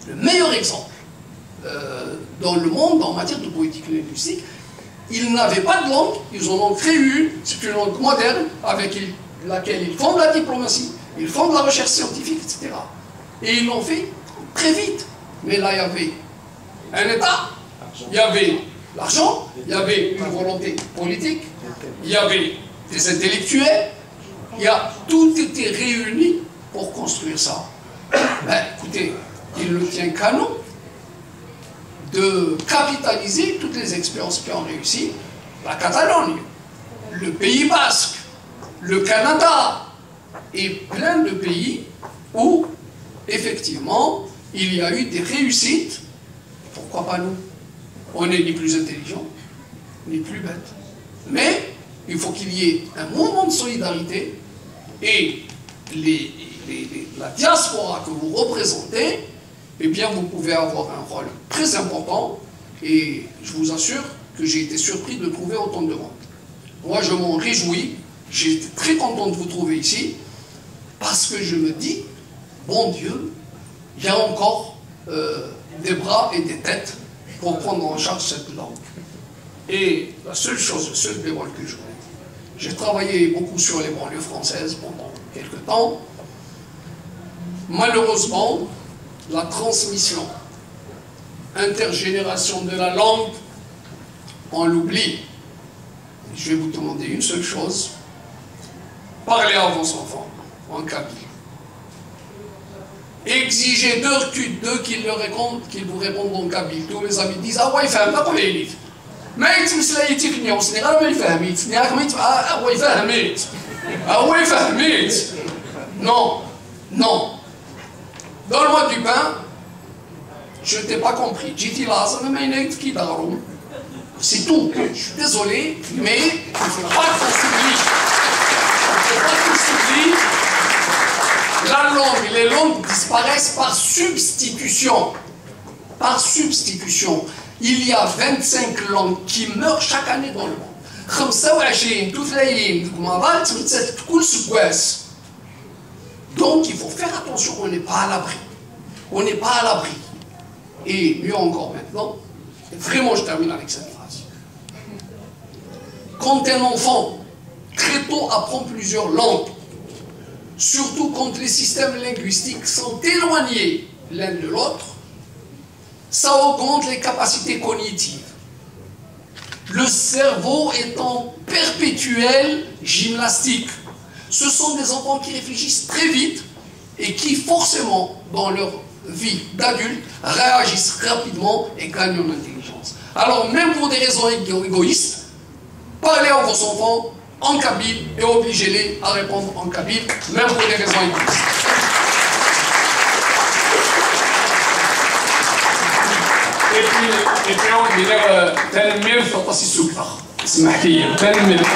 le meilleur exemple dans le monde en matière de politique linguistique. Ils n'avaient pas de langue, ils en ont créé une, c'est une langue moderne avec laquelle ils font de la diplomatie, ils font de la recherche scientifique, etc. Et ils l'ont fait très vite. Mais là, il y avait un État, il y avait l'argent, il y avait une volonté politique, il y avait des intellectuels, tout était réuni pour construire ça. Ben, écoutez, il ne tient qu'à nous de capitaliser toutes les expériences qui ont réussi. La Catalogne, le Pays Basque, le Canada et plein de pays où, effectivement, il y a eu des réussites. Pourquoi pas nous? On n'est ni plus intelligent, ni plus bête. Mais il faut qu'il y ait un mouvement de solidarité et la diaspora que vous représentez, eh bien, vous pouvez avoir un rôle très important et je vous assure que j'ai été surpris de trouver autant de monde. Moi, je m'en réjouis, j'ai été très content de vous trouver ici parce que je me dis, bon Dieu, il y a encore des bras et des têtes pour prendre en charge cette langue. Et la seule chose, le seul bémol que je mets, j'ai travaillé beaucoup sur les banlieues françaises pendant quelques temps. Malheureusement, la transmission intergénération de la langue, on l'oublie. Je vais vous demander une seule chose. Parlez à vos enfants en kabyle. Exigez d'eux qu'ils vous répondent en kabyle. Tous mes amis disent, ah ouais, femme, pas comme il dit. ما يتمسلا يتكني وصني غير ما يفهميت نياك ما اه وي فهميت وي فهميت non non donne-moi du pain je t'ai pas compris جيتي لازم ما ينك كي دارو c'est tout je suis désolé mais il faut pas qu'on s'oublie la langue les langues disparaissent par substitution il y a 25 langues qui meurent chaque année dans le monde. 25 donc il faut faire attention, on n'est pas à l'abri. On n'est pas à l'abri. Et mieux encore maintenant, vraiment je termine avec cette phrase. Quand un enfant très tôt apprend plusieurs langues, surtout quand les systèmes linguistiques sont éloignés l'un de l'autre, ça augmente les capacités cognitives. Le cerveau est en perpétuelle gymnastique. Ce sont des enfants qui réfléchissent très vite et qui forcément, dans leur vie d'adulte, réagissent rapidement et gagnent en intelligence. Alors même pour des raisons égoïstes, parlez à vos enfants en kabyle et obligez-les à répondre en kabyle, même pour des raisons égoïstes. Et puis on dirait تنمير في القصص السكر اسمح لي تنمير